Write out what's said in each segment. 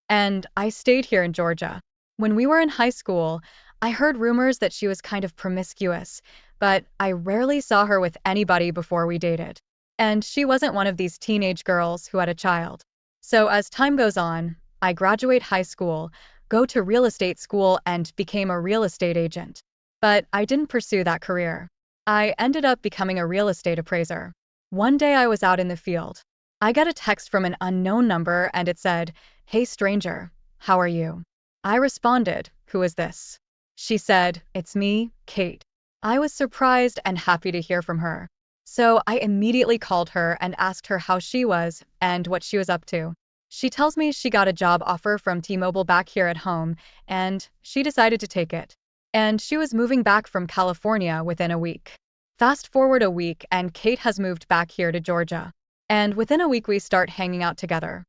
and I stayed here in Georgia. When we were in high school, I heard rumors that she was kind of promiscuous, but I rarely saw her with anybody before we dated. And she wasn't one of these teenage girls who had a child. So as time goes on, I graduate high school, go to real estate school, and became a real estate agent. But I didn't pursue that career. I ended up becoming a real estate appraiser. One day I was out in the field. I got a text from an unknown number and it said, "Hey stranger, how are you?" I responded, "Who is this?" She said, "It's me, Kate." I was surprised and happy to hear from her. So I immediately called her and asked her how she was and what she was up to. She tells me she got a job offer from T-Mobile back here at home, and she decided to take it. And she was moving back from California within a week. Fast forward a week and Kate has moved back here to Georgia. And within a week we start hanging out together.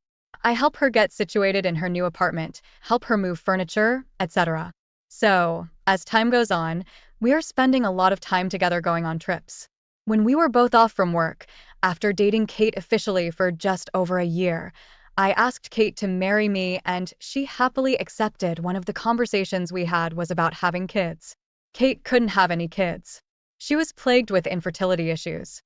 I help her get situated in her new apartment, help her move furniture, etc. So, as time goes on, we are spending a lot of time together going on trips. When we were both off from work, after dating Kate officially for just over a year, I asked Kate to marry me and she happily accepted. One of the conversations we had was about having kids. Kate couldn't have any kids. She was plagued with infertility issues.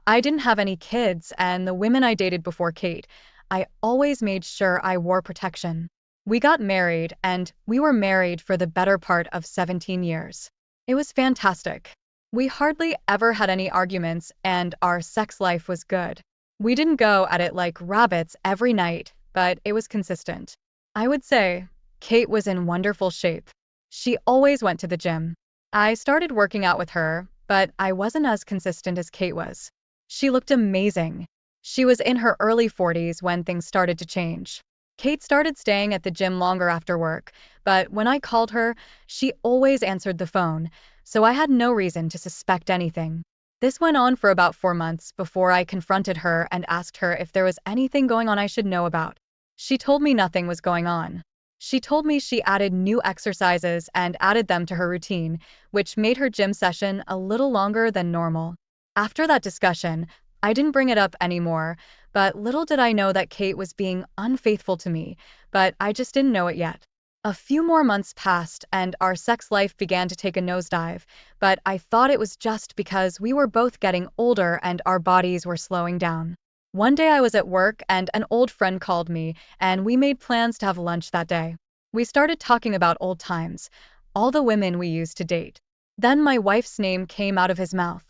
I didn't have any kids, and the women I dated before Kate, I always made sure I wore protection. We got married, and we were married for the better part of 17 years. It was fantastic. We hardly ever had any arguments, and our sex life was good. We didn't go at it like rabbits every night, but it was consistent. I would say Kate was in wonderful shape. She always went to the gym. I started working out with her, but I wasn't as consistent as Kate was. She looked amazing. She was in her early 40s when things started to change. Kate started staying at the gym longer after work, but when I called her, she always answered the phone, so I had no reason to suspect anything. This went on for about 4 months before I confronted her and asked her if there was anything going on I should know about. She told me nothing was going on. She told me she added new exercises and added them to her routine, which made her gym session a little longer than normal. After that discussion, I didn't bring it up anymore, but little did I know that Kate was being unfaithful to me, but I just didn't know it yet. A few more months passed and our sex life began to take a nosedive, but I thought it was just because we were both getting older and our bodies were slowing down. One day I was at work and an old friend called me, and we made plans to have lunch that day. We started talking about old times, all the women we used to date. Then my wife's name came out of his mouth.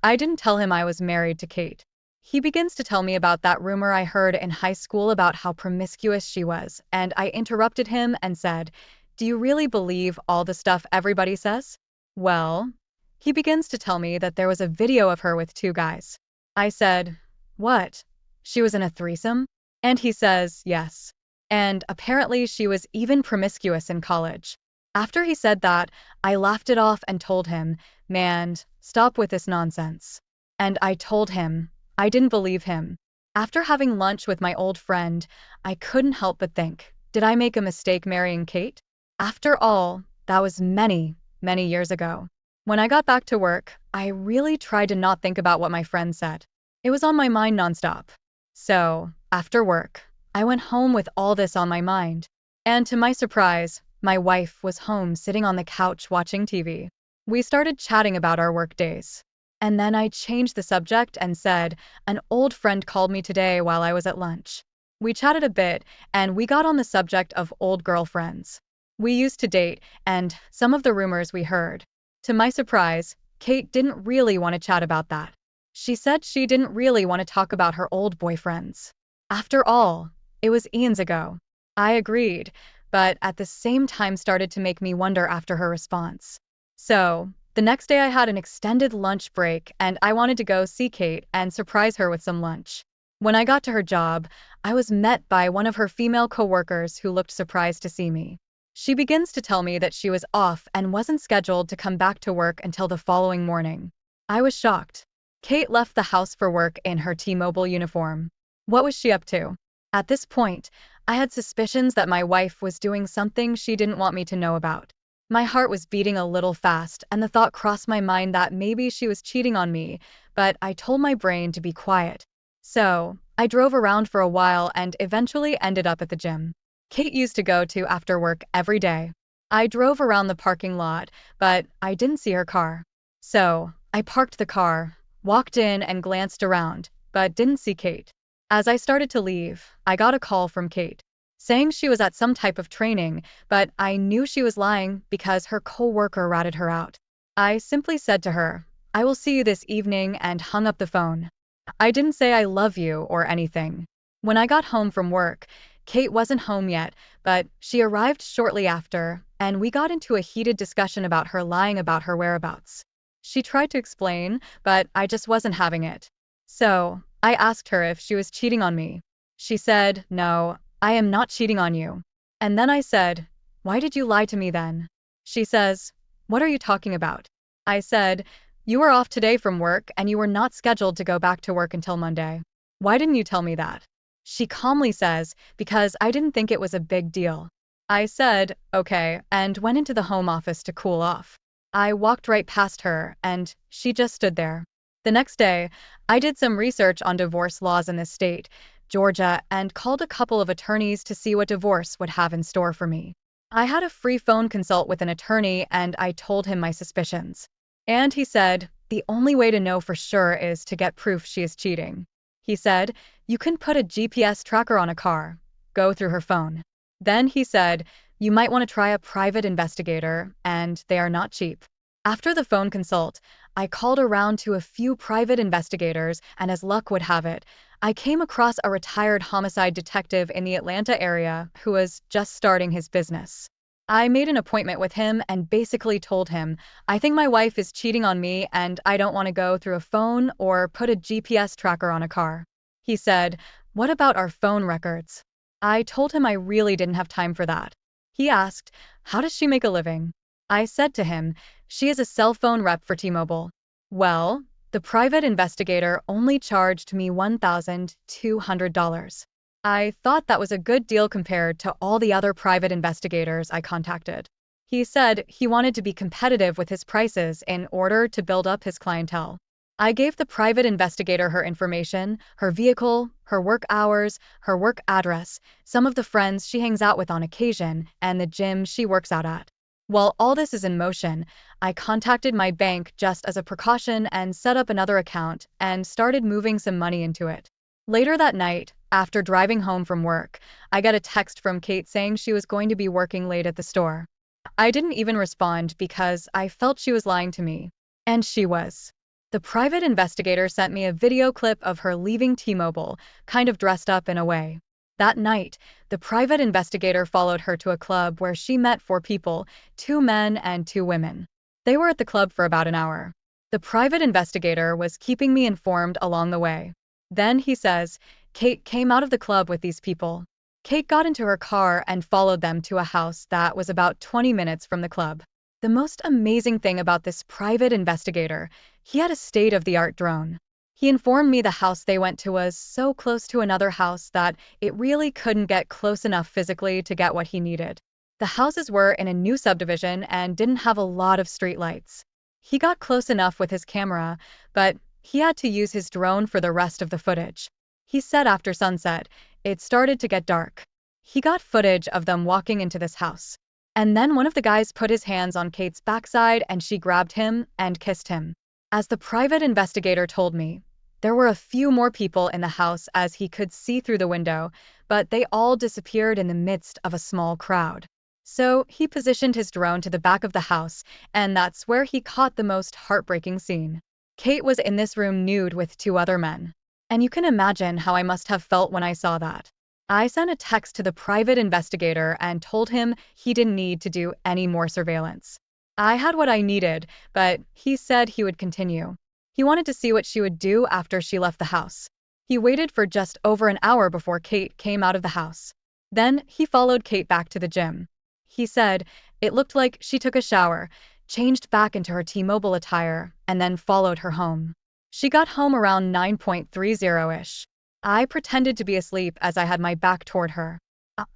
I didn't tell him I was married to Kate. He begins to tell me about that rumor I heard in high school about how promiscuous she was, and I interrupted him and said, "Do you really believe all the stuff everybody says?" Well, he begins to tell me that there was a video of her with two guys. I said, "What? She was in a threesome?" And he says, "Yes. And apparently she was even promiscuous in college." After he said that, I laughed it off and told him, "Man, stop with this nonsense." And I told him, I didn't believe him. After having lunch with my old friend, I couldn't help but think, did I make a mistake marrying Kate? After all, that was many, many years ago. When I got back to work, I really tried to not think about what my friend said. It was on my mind nonstop. So, after work, I went home with all this on my mind. And to my surprise, my wife was home sitting on the couch watching TV. We started chatting about our work days. And then I changed the subject and said, "An old friend called me today while I was at lunch." We chatted a bit, and we got on the subject of old girlfriends. We used to date, and some of the rumors we heard. To my surprise, Kate didn't really want to chat about that. She said she didn't really want to talk about her old boyfriends. After all, it was eons ago. I agreed, but at the same time started to make me wonder after her response. So, the next day I had an extended lunch break and I wanted to go see Kate and surprise her with some lunch. When I got to her job, I was met by one of her female coworkers who looked surprised to see me. She begins to tell me that she was off and wasn't scheduled to come back to work until the following morning. I was shocked. Kate left the house for work in her T-Mobile uniform. What was she up to? At this point, I had suspicions that my wife was doing something she didn't want me to know about. My heart was beating a little fast, and the thought crossed my mind that maybe she was cheating on me, but I told my brain to be quiet. So, I drove around for a while and eventually ended up at the gym. Kate used to go to after work every day. I drove around the parking lot, but I didn't see her car. So, I parked the car, walked in and glanced around, but didn't see Kate. As I started to leave, I got a call from Kate, saying she was at some type of training, but I knew she was lying because her coworker ratted her out. I simply said to her, "I will see you this evening," and hung up the phone. I didn't say "I love you" or anything. When I got home from work, Kate wasn't home yet, but she arrived shortly after, and we got into a heated discussion about her lying about her whereabouts. She tried to explain, but I just wasn't having it. So, I asked her if she was cheating on me. She said, "No, I am not cheating on you." And then I said, "Why did you lie to me then?" She says, "What are you talking about?" I said, "You were off today from work and you were not scheduled to go back to work until Monday. Why didn't you tell me that?" She calmly says, "Because I didn't think it was a big deal." I said, "Okay," and went into the home office to cool off. I walked right past her, and she just stood there. The next day, I did some research on divorce laws in this state, Georgia, and called a couple of attorneys to see what divorce would have in store for me. I had a free phone consult with an attorney, and I told him my suspicions. And he said, "The only way to know for sure is to get proof she is cheating." He said, "You can put a GPS tracker on a car. Go through her phone." Then he said, "You might want to try a private investigator, and they are not cheap." After the phone consult, I called around to a few private investigators, and as luck would have it, I came across a retired homicide detective in the Atlanta area who was just starting his business. I made an appointment with him and basically told him, "I think my wife is cheating on me and I don't want to go through a phone or put a GPS tracker on a car." He said, "What about our phone records?" I told him I really didn't have time for that. He asked, "How does she make a living?" I said to him, "She is a cell phone rep for T-Mobile." Well, the private investigator only charged me $1,200. I thought that was a good deal compared to all the other private investigators I contacted. He said he wanted to be competitive with his prices in order to build up his clientele. I gave the private investigator her information, her vehicle, her work hours, her work address, some of the friends she hangs out with on occasion, and the gym she works out at. While all this is in motion, I contacted my bank just as a precaution and set up another account and started moving some money into it. Later that night, after driving home from work, I got a text from Kate saying she was going to be working late at the store. I didn't even respond because I felt she was lying to me. And she was. The private investigator sent me a video clip of her leaving T-Mobile, kind of dressed up in a way. That night, the private investigator followed her to a club where she met four people, two men and two women. They were at the club for about an hour. The private investigator was keeping me informed along the way. Then he says, Kate came out of the club with these people. Kate got into her car and followed them to a house that was about 20 minutes from the club. The most amazing thing about this private investigator, he had a state-of-the-art drone. He informed me the house they went to was so close to another house that it really couldn't get close enough physically to get what he needed. The houses were in a new subdivision and didn't have a lot of street lights. He got close enough with his camera, but he had to use his drone for the rest of the footage. He said after sunset, it started to get dark. He got footage of them walking into this house. And then one of the guys put his hands on Kate's backside and she grabbed him and kissed him. As the private investigator told me, there were a few more people in the house as he could see through the window, but they all disappeared in the midst of a small crowd. So he positioned his drone to the back of the house, and that's where he caught the most heartbreaking scene. Kate was in this room nude with two other men. And you can imagine how I must have felt when I saw that. I sent a text to the private investigator and told him he didn't need to do any more surveillance. I had what I needed, but he said he would continue. He wanted to see what she would do after she left the house. He waited for just over an hour before Kate came out of the house. Then he followed Kate back to the gym. He said it looked like she took a shower, changed back into her T-Mobile attire, and then followed her home. She got home around 9:30-ish. I pretended to be asleep as I had my back toward her.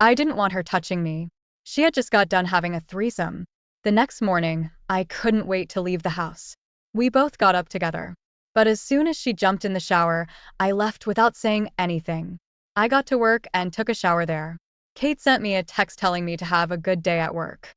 I didn't want her touching me. She had just got done having a threesome. The next morning, I couldn't wait to leave the house. We both got up together. But as soon as she jumped in the shower, I left without saying anything. I got to work and took a shower there. Kate sent me a text telling me to have a good day at work.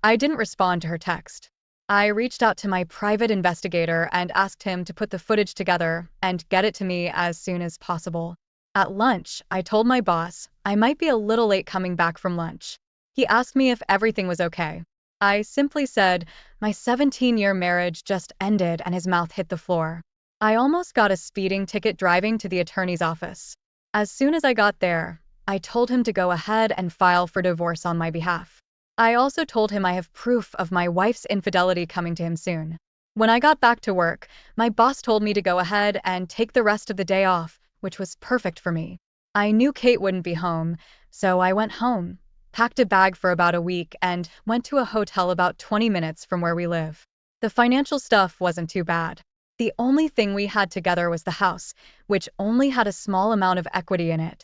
I didn't respond to her text. I reached out to my private investigator and asked him to put the footage together and get it to me as soon as possible. At lunch, I told my boss I might be a little late coming back from lunch. He asked me if everything was okay. I simply said, my 17-year marriage just ended, and his mouth hit the floor. I almost got a speeding ticket driving to the attorney's office. As soon as I got there, I told him to go ahead and file for divorce on my behalf. I also told him I have proof of my wife's infidelity coming to him soon. When I got back to work, my boss told me to go ahead and take the rest of the day off, which was perfect for me. I knew Kate wouldn't be home, so I went home, packed a bag for about a week, and went to a hotel about 20 minutes from where we live. The financial stuff wasn't too bad. The only thing we had together was the house, which only had a small amount of equity in it.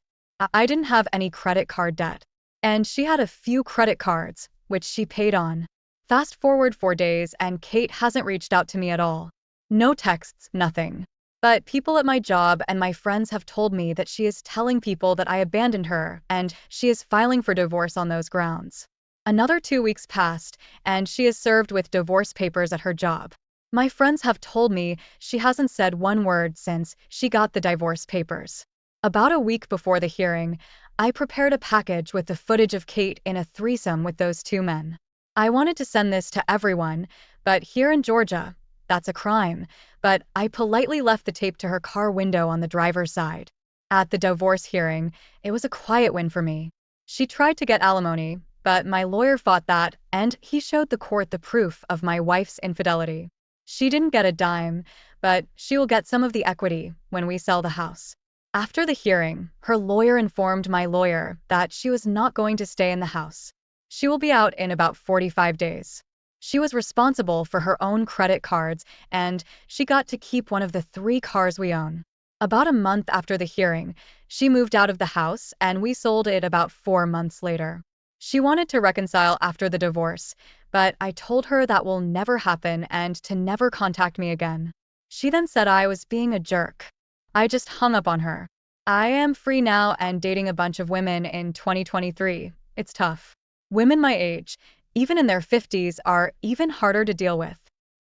I didn't have any credit card debt, and she had a few credit cards, which she paid on. Fast forward 4 days, and Kate hasn't reached out to me at all. No texts, nothing. But people at my job and my friends have told me that she is telling people that I abandoned her, and she is filing for divorce on those grounds. Another 2 weeks passed, and she is served with divorce papers at her job. My friends have told me she hasn't said one word since she got the divorce papers. About a week before the hearing, I prepared a package with the footage of Kate in a threesome with those two men. I wanted to send this to everyone, but here in Georgia, that's a crime, but I politely left the tape to her car window on the driver's side. At the divorce hearing, it was a quiet win for me. She tried to get alimony, but my lawyer fought that, and he showed the court the proof of my wife's infidelity. She didn't get a dime, but she will get some of the equity when we sell the house. After the hearing, her lawyer informed my lawyer that she was not going to stay in the house. She will be out in about 45 days. She was responsible for her own credit cards, and she got to keep one of the 3 cars we own. About a month after the hearing, she moved out of the house, and we sold it about 4 months later. She wanted to reconcile after the divorce, but I told her that will never happen and to never contact me again. She then said I was being a jerk. I just hung up on her. I am free now and dating a bunch of women in 2023. It's tough. Women my age, even in their 50s, are even harder to deal with.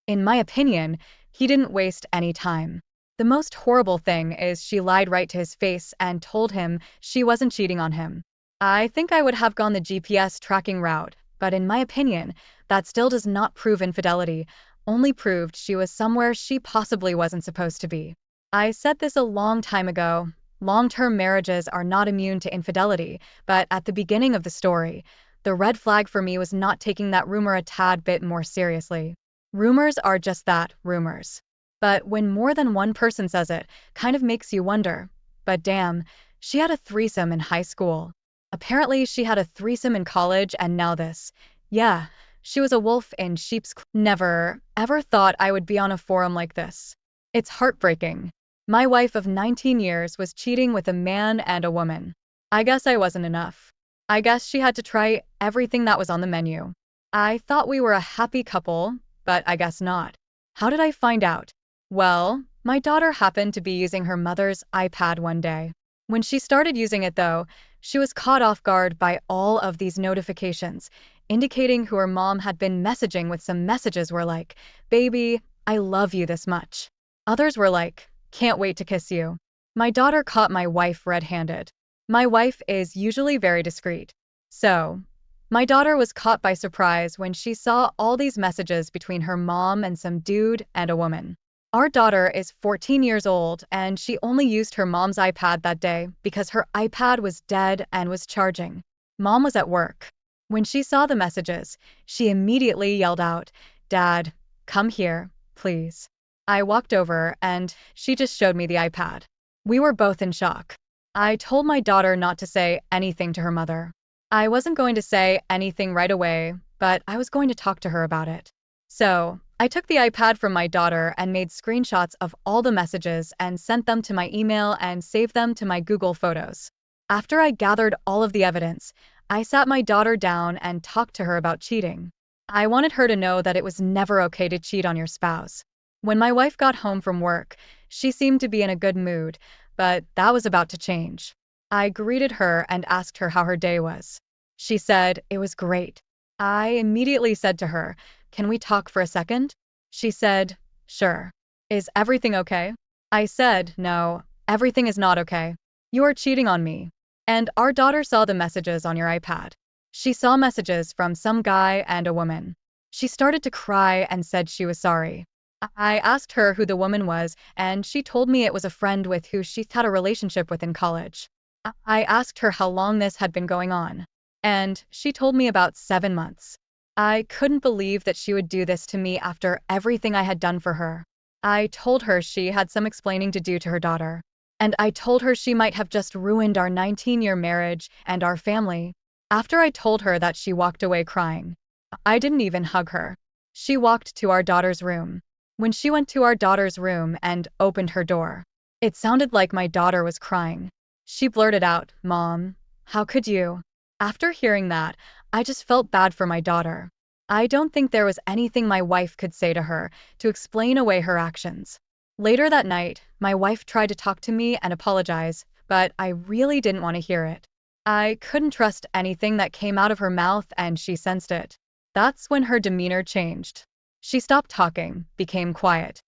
In my opinion, he didn't waste any time. The most horrible thing is she lied right to his face and told him she wasn't cheating on him. I think I would have gone the GPS tracking route, but in my opinion, that still does not prove infidelity, only proved she was somewhere she possibly wasn't supposed to be. I said this a long time ago. Long-term marriages are not immune to infidelity, but at the beginning of the story, the red flag for me was not taking that rumor a tad bit more seriously. Rumors are just that, rumors. But when more than one person says it, kind of makes you wonder. But damn, she had a threesome in high school. Apparently she had a threesome in college, and now this. Yeah, she was a wolf in sheep's clothing. Never, ever thought I would be on a forum like this. It's heartbreaking. My wife of 19 years was cheating with a man and a woman. I guess I wasn't enough. I guess she had to try everything that was on the menu. I thought we were a happy couple, but I guess not. How did I find out? Well, my daughter happened to be using her mother's iPad one day. When she started using it, though, she was caught off guard by all of these notifications, indicating who her mom had been messaging with. Some messages were like, "Baby, I love you this much." Others were like, "Can't wait to kiss you." My daughter caught my wife red-handed. My wife is usually very discreet. So, my daughter was caught by surprise when she saw all these messages between her mom and some dude and a woman. Our daughter is 14 years old, and she only used her mom's iPad that day because her iPad was dead and was charging. Mom was at work. When she saw the messages, she immediately yelled out, "Dad, come here, please." I walked over, and she just showed me the iPad. We were both in shock. I told my daughter not to say anything to her mother. I wasn't going to say anything right away, but I was going to talk to her about it. So, I took the iPad from my daughter and made screenshots of all the messages and sent them to my email and saved them to my Google Photos. After I gathered all of the evidence, I sat my daughter down and talked to her about cheating. I wanted her to know that it was never okay to cheat on your spouse. When my wife got home from work, she seemed to be in a good mood, but that was about to change. I greeted her and asked her how her day was. She said it was great. I immediately said to her, "Can we talk for a second?" She said, "Sure. Is everything okay?" I said, "No, everything is not okay. You are cheating on me. And our daughter saw the messages on your iPad. She saw messages from some guy and a woman." She started to cry and said she was sorry. I asked her who the woman was, and she told me it was a friend with who she had a relationship with in college. I asked her how long this had been going on, and she told me about 7 months. I couldn't believe that she would do this to me after everything I had done for her. I told her she had some explaining to do to her daughter, and I told her she might have just ruined our 19-year marriage and our family. After I told her that, she walked away crying. I didn't even hug her. She walked to our daughter's room. When she went to our daughter's room and opened her door, it sounded like my daughter was crying. She blurted out, "Mom, how could you?" After hearing that, I just felt bad for my daughter. I don't think there was anything my wife could say to her to explain away her actions. Later that night, my wife tried to talk to me and apologize, but I really didn't want to hear it. I couldn't trust anything that came out of her mouth, and she sensed it. That's when her demeanor changed. She stopped talking, became quiet.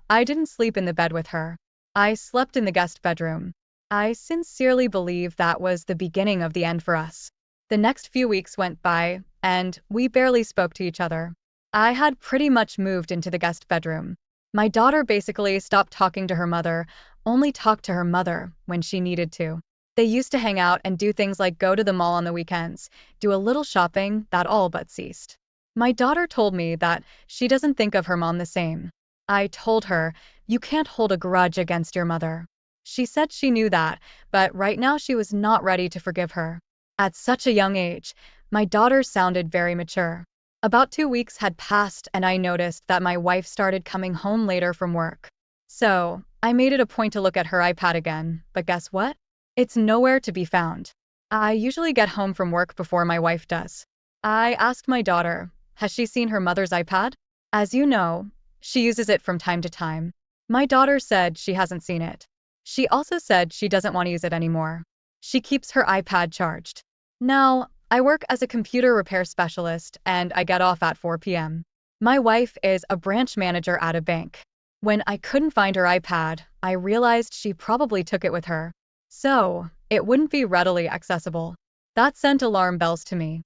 I didn't sleep in the bed with her. I slept in the guest bedroom. I sincerely believe that was the beginning of the end for us. The next few weeks went by, and we barely spoke to each other. I had pretty much moved into the guest bedroom. My daughter basically stopped talking to her mother, only talked to her mother when she needed to. They used to hang out and do things like go to the mall on the weekends, do a little shopping. That all but ceased. My daughter told me that she doesn't think of her mom the same. I told her, "You can't hold a grudge against your mother." She said she knew that, but right now she was not ready to forgive her. At such a young age, my daughter sounded very mature. About 2 weeks had passed, and I noticed that my wife started coming home later from work. So, I made it a point to look at her iPad again, but guess what? It's nowhere to be found. I usually get home from work before my wife does. I asked my daughter, has she seen her mother's iPad? As you know, she uses it from time to time. My daughter said she hasn't seen it. She also said she doesn't want to use it anymore. She keeps her iPad charged. Now, I work as a computer repair specialist and I get off at 4 p.m. My wife is a branch manager at a bank. When I couldn't find her iPad, I realized she probably took it with her. So, it wouldn't be readily accessible. That sent alarm bells to me.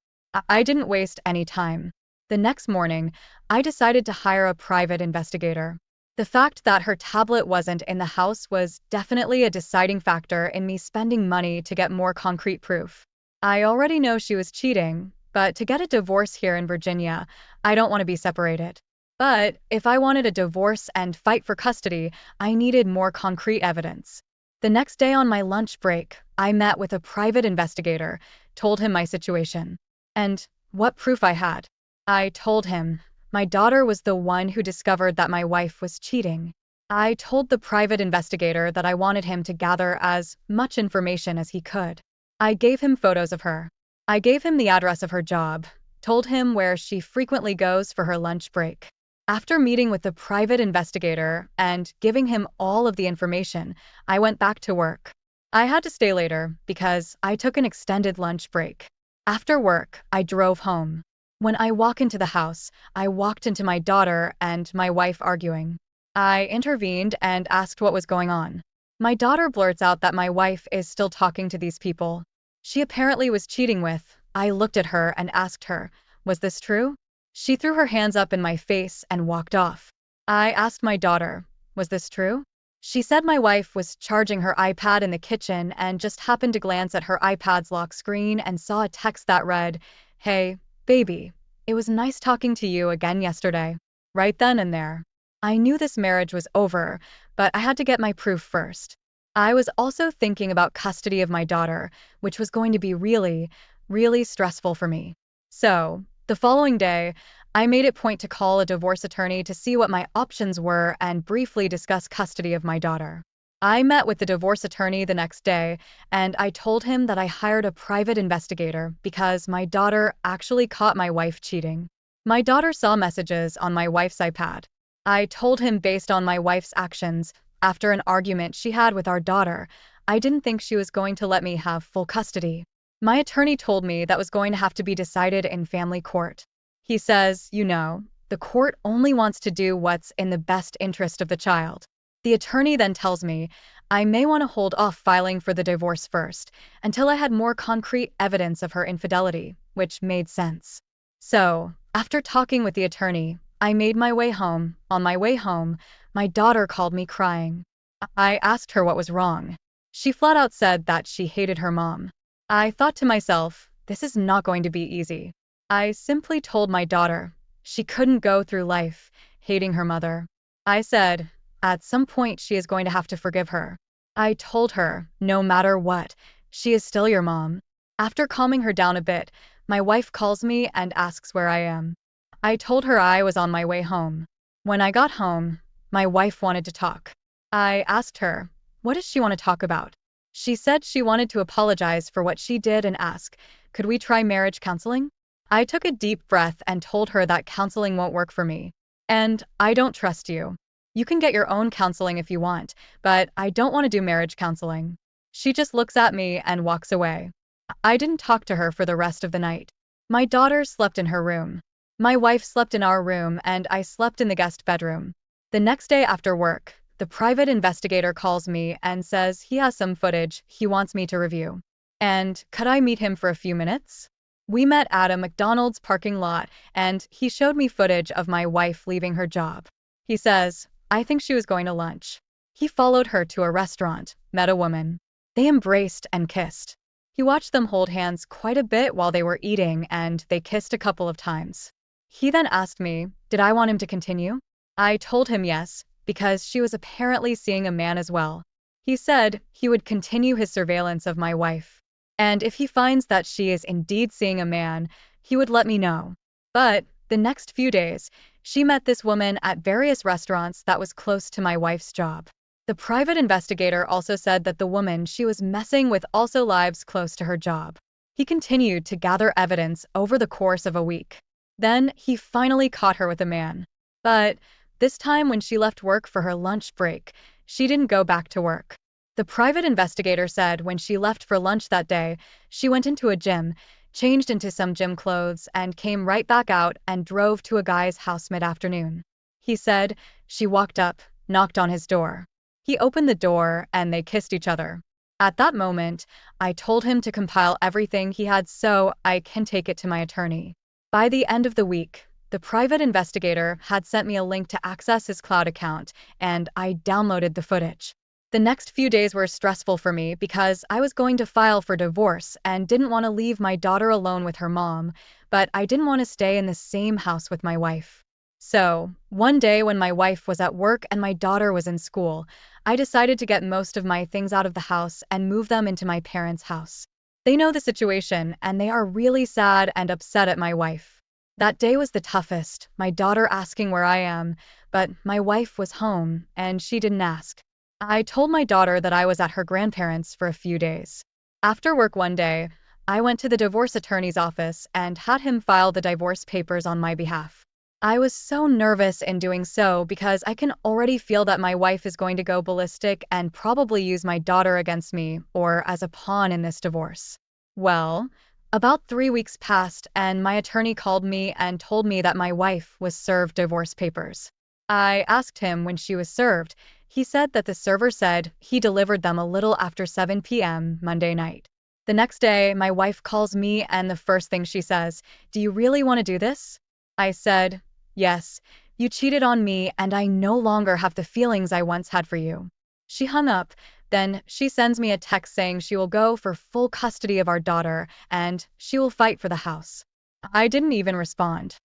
I didn't waste any time. The next morning, I decided to hire a private investigator. The fact that her tablet wasn't in the house was definitely a deciding factor in me spending money to get more concrete proof. I already know she was cheating, but to get a divorce here in Virginia, I don't want to be separated. But if I wanted a divorce and fight for custody, I needed more concrete evidence. The next day on my lunch break, I met with a private investigator, told him my situation, and what proof I had. I told him my daughter was the one who discovered that my wife was cheating. I told the private investigator that I wanted him to gather as much information as he could. I gave him photos of her. I gave him the address of her job, told him where she frequently goes for her lunch break. After meeting with the private investigator and giving him all of the information, I went back to work. I had to stay later because I took an extended lunch break. After work, I drove home. When I walk into the house, I walked into my daughter and my wife arguing. I intervened and asked what was going on. My daughter blurts out that my wife is still talking to these people she apparently was cheating with. I looked at her and asked her, was this true? She threw her hands up in my face and walked off. I asked my daughter, was this true? She said my wife was charging her iPad in the kitchen and just happened to glance at her iPad's lock screen and saw a text that read, "Hey, baby, it was nice talking to you again yesterday." Right then and there. I knew this marriage was over, but I had to get my proof first. I was also thinking about custody of my daughter, which was going to be really, really stressful for me. So, the following day, I made it point to call a divorce attorney to see what my options were and briefly discuss custody of my daughter. I met with the divorce attorney the next day, and I told him that I hired a private investigator because my daughter actually caught my wife cheating. My daughter saw messages on my wife's iPad. I told him based on my wife's actions, after an argument she had with our daughter, I didn't think she was going to let me have full custody. My attorney told me that was going to have to be decided in family court. He says, the court only wants to do what's in the best interest of the child. The attorney then tells me I may want to hold off filing for the divorce first until I had more concrete evidence of her infidelity, which made sense. So, after talking with the attorney, I made my way home. On my way home, my daughter called me crying. I asked her what was wrong. She flat out said that she hated her mom. I thought to myself, this is not going to be easy. I simply told my daughter she couldn't go through life hating her mother. I said, at some point she is going to have to forgive her. I told her, no matter what, she is still your mom. After calming her down a bit, my wife calls me and asks where I am. I told her I was on my way home. When I got home, my wife wanted to talk. I asked her, what does she want to talk about? She said she wanted to apologize for what she did and ask, could we try marriage counseling? I took a deep breath and told her that counseling won't work for me. And I don't trust you. You can get your own counseling if you want, but I don't want to do marriage counseling. She just looks at me and walks away. I didn't talk to her for the rest of the night. My daughter slept in her room. My wife slept in our room and I slept in the guest bedroom. The next day after work, the private investigator calls me and says he has some footage he wants me to review. And could I meet him for a few minutes? We met at a McDonald's parking lot and he showed me footage of my wife leaving her job. He says, I think she was going to lunch. He followed her to a restaurant, met a woman. They embraced and kissed. He watched them hold hands quite a bit while they were eating and they kissed a couple of times. He then asked me, did I want him to continue? I told him yes, because she was apparently seeing a man as well. He said he would continue his surveillance of my wife. And if he finds that she is indeed seeing a man, he would let me know. But the next few days, she met this woman at various restaurants that was close to my wife's job. The private investigator also said that the woman she was messing with also lives close to her job. He continued to gather evidence over the course of a week. Then he finally caught her with a man. But this time when she left work for her lunch break, she didn't go back to work. The private investigator said when she left for lunch that day, she went into a gym, changed into some gym clothes, and came right back out and drove to a guy's house mid-afternoon. He said she walked up, knocked on his door. He opened the door and they kissed each other. At that moment, I told him to compile everything he had so I can take it to my attorney. By the end of the week, the private investigator had sent me a link to access his cloud account, and I downloaded the footage. The next few days were stressful for me because I was going to file for divorce and didn't want to leave my daughter alone with her mom, but I didn't want to stay in the same house with my wife. So, one day when my wife was at work and my daughter was in school, I decided to get most of my things out of the house and move them into my parents' house. They know the situation and they are really sad and upset at my wife. That day was the toughest, my daughter asking where I am, but my wife was home and she didn't ask. I told my daughter that I was at her grandparents' for a few days. After work one day, I went to the divorce attorney's office and had him file the divorce papers on my behalf. I was so nervous in doing so because I can already feel that my wife is going to go ballistic and probably use my daughter against me or as a pawn in this divorce. Well, about 3 weeks passed and my attorney called me and told me that my wife was served divorce papers. I asked him when she was served. He said that the server said he delivered them a little after 7 p.m. Monday night. The next day, my wife calls me and the first thing she says, do you really want to do this? I said, yes, you cheated on me and I no longer have the feelings I once had for you. She hung up, then she sends me a text saying she will go for full custody of our daughter and she will fight for the house. I didn't even respond.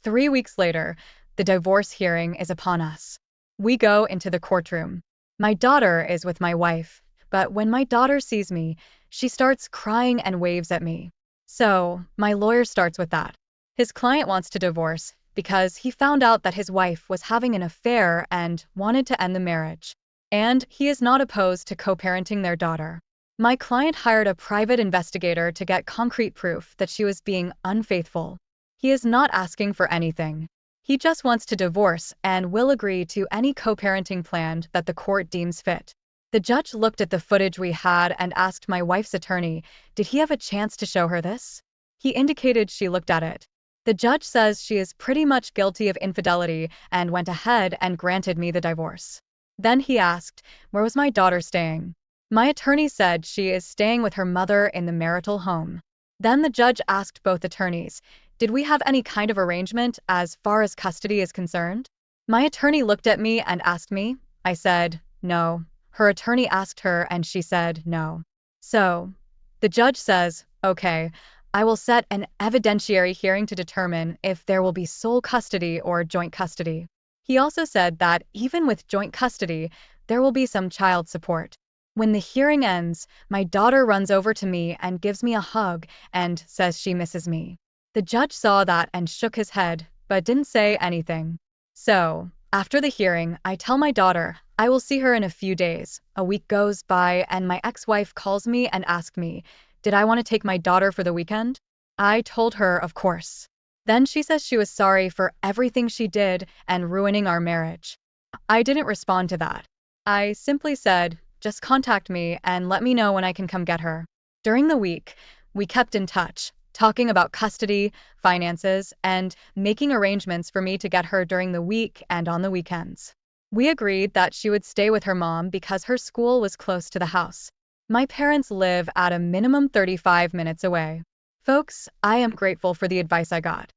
3 weeks later, the divorce hearing is upon us. We go into the courtroom. My daughter is with my wife, but when my daughter sees me, she starts crying and waves at me. So, my lawyer starts with that. His client wants to divorce because he found out that his wife was having an affair and wanted to end the marriage. And he is not opposed to co-parenting their daughter. My client hired a private investigator to get concrete proof that she was being unfaithful. He is not asking for anything. He just wants to divorce and will agree to any co-parenting plan that the court deems fit. The judge looked at the footage we had and asked my wife's attorney, did he have a chance to show her this? He indicated she looked at it. The judge says she is pretty much guilty of infidelity and went ahead and granted me the divorce. Then he asked, where was my daughter staying? My attorney said she is staying with her mother in the marital home. Then the judge asked both attorneys, did we have any kind of arrangement as far as custody is concerned? My attorney looked at me and asked me. I said, no. Her attorney asked her and she said, no. So, the judge says, okay, I will set an evidentiary hearing to determine if there will be sole custody or joint custody. He also said that even with joint custody, there will be some child support. When the hearing ends, my daughter runs over to me and gives me a hug and says she misses me. The judge saw that and shook his head, but didn't say anything. So, after the hearing, I tell my daughter I will see her in a few days. A week goes by and my ex-wife calls me and asks me, did I want to take my daughter for the weekend? I told her, of course. Then she says she was sorry for everything she did and ruining our marriage. I didn't respond to that. I simply said, just contact me and let me know when I can come get her. During the week, we kept in touch, talking about custody, finances, and making arrangements for me to get her during the week and on the weekends. We agreed that she would stay with her mom because her school was close to the house. My parents live at a minimum 35 minutes away. Folks, I am grateful for the advice I got.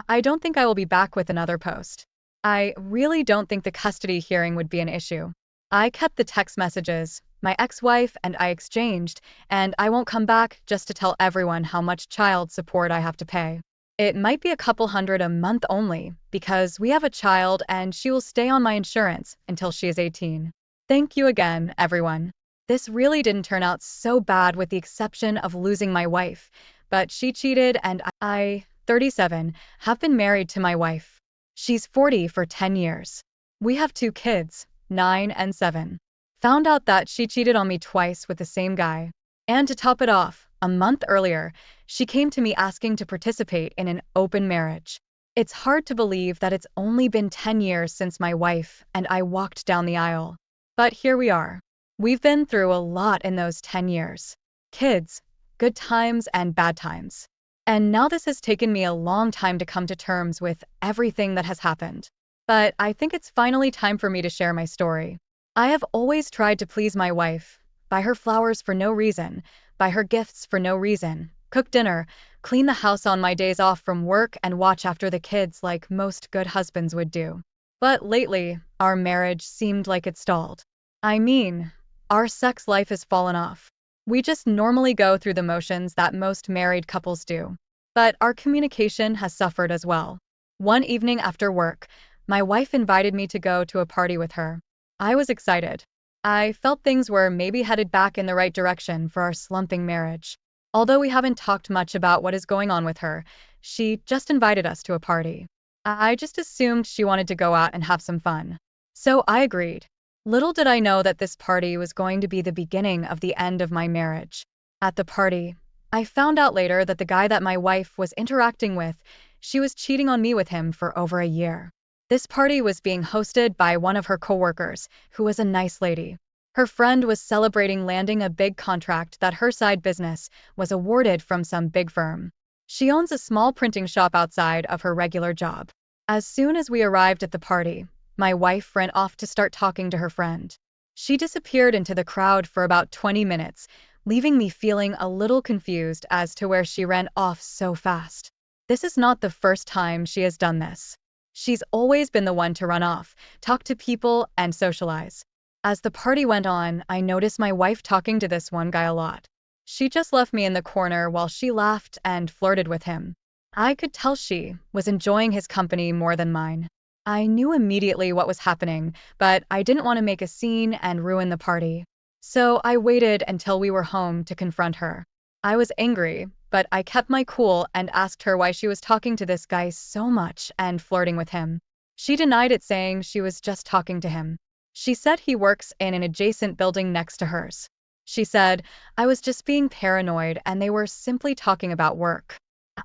I don't think I will be back with another post. I really don't think the custody hearing would be an issue. I kept the text messages my ex-wife and I exchanged, and I won't come back just to tell everyone how much child support I have to pay. It might be a couple hundred a month only, because we have a child and she will stay on my insurance until she is 18. Thank you again, everyone. This really didn't turn out so bad with the exception of losing my wife, but she cheated and I, 37, have been married to my wife. She's 40 for 10 years. We have 2 kids, 9 and 7. Found out that she cheated on me twice with the same guy. And to top it off, a month earlier, she came to me asking to participate in an open marriage. It's hard to believe that it's only been 10 years since my wife and I walked down the aisle. But here we are. We've been through a lot in those 10 years. Kids, good times and bad times. And now this has taken me a long time to come to terms with everything that has happened. But I think it's finally time for me to share my story. I have always tried to please my wife, buy her flowers for no reason, buy her gifts for no reason, cook dinner, clean the house on my days off from work and watch after the kids like most good husbands would do. But lately, our marriage seemed like it stalled. I mean, our sex life has fallen off. We just normally go through the motions that most married couples do. But our communication has suffered as well. One evening after work, my wife invited me to go to a party with her. I was excited. I felt things were maybe headed back in the right direction for our slumping marriage. Although we haven't talked much about what is going on with her, she just invited us to a party. I just assumed she wanted to go out and have some fun. So I agreed. Little did I know that this party was going to be the beginning of the end of my marriage. At the party, I found out later that the guy that my wife was interacting with, she was cheating on me with him for over a year. This party was being hosted by one of her coworkers, who was a nice lady. Her friend was celebrating landing a big contract that her side business was awarded from some big firm. She owns a small printing shop outside of her regular job. As soon as we arrived at the party, my wife ran off to start talking to her friend. She disappeared into the crowd for about 20 minutes, leaving me feeling a little confused as to where she ran off so fast. This is not the first time she has done this. She's always been the one to run off, talk to people, and socialize. As the party went on, I noticed my wife talking to this one guy a lot. She just left me in the corner while she laughed and flirted with him. I could tell she was enjoying his company more than mine. I knew immediately what was happening, but I didn't want to make a scene and ruin the party. So I waited until we were home to confront her. I was angry, but I kept my cool and asked her why she was talking to this guy so much and flirting with him. She denied it, saying she was just talking to him. She said he works in an adjacent building next to hers. She said, I was just being paranoid and they were simply talking about work.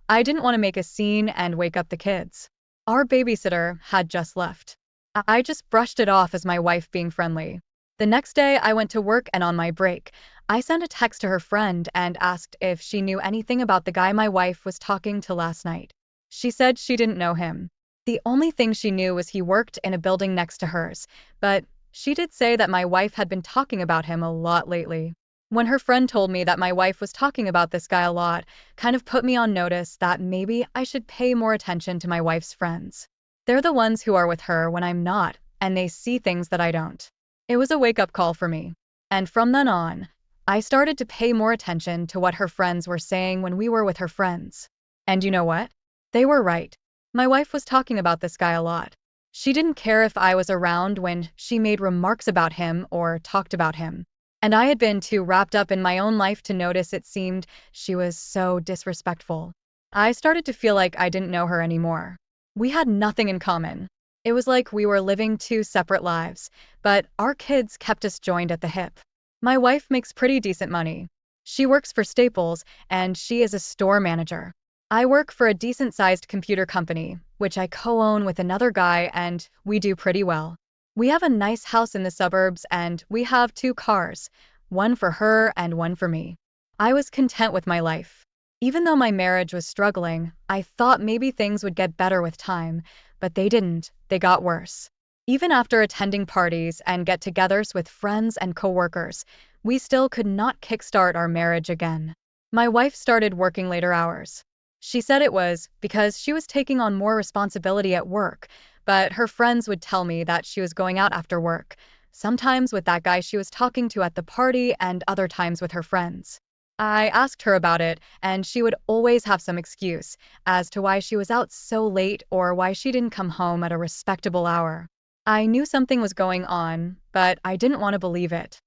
I didn't want to make a scene and wake up the kids. Our babysitter had just left. I just brushed it off as my wife being friendly. The next day, I went to work and on my break, I sent a text to her friend and asked if she knew anything about the guy my wife was talking to last night. She said she didn't know him. The only thing she knew was he worked in a building next to hers, but she did say that my wife had been talking about him a lot lately. When her friend told me that my wife was talking about this guy a lot, kind of put me on notice that maybe I should pay more attention to my wife's friends. They're the ones who are with her when I'm not, and they see things that I don't. It was a wake-up call for me. And from then on, I started to pay more attention to what her friends were saying when we were with her friends. And you know what? They were right. My wife was talking about this guy a lot. She didn't care if I was around when she made remarks about him or talked about him. And I had been too wrapped up in my own life to notice it seemed she was so disrespectful. I started to feel like I didn't know her anymore. We had nothing in common. It was like we were living two separate lives, but our kids kept us joined at the hip. My wife makes pretty decent money. She works for Staples, and she is a store manager. I work for a decent-sized computer company, which I co-own with another guy, and we do pretty well. We have a nice house in the suburbs, and we have two cars, one for her and one for me. I was content with my life. Even though my marriage was struggling, I thought maybe things would get better with time, but they didn't. They got worse. Even after attending parties and get-togethers with friends and coworkers, we still could not kickstart our marriage again. My wife started working later hours. She said it was because she was taking on more responsibility at work, but her friends would tell me that she was going out after work, sometimes with that guy she was talking to at the party and other times with her friends. I asked her about it, and she would always have some excuse as to why she was out so late or why she didn't come home at a respectable hour. I knew something was going on, but I didn't want to believe it.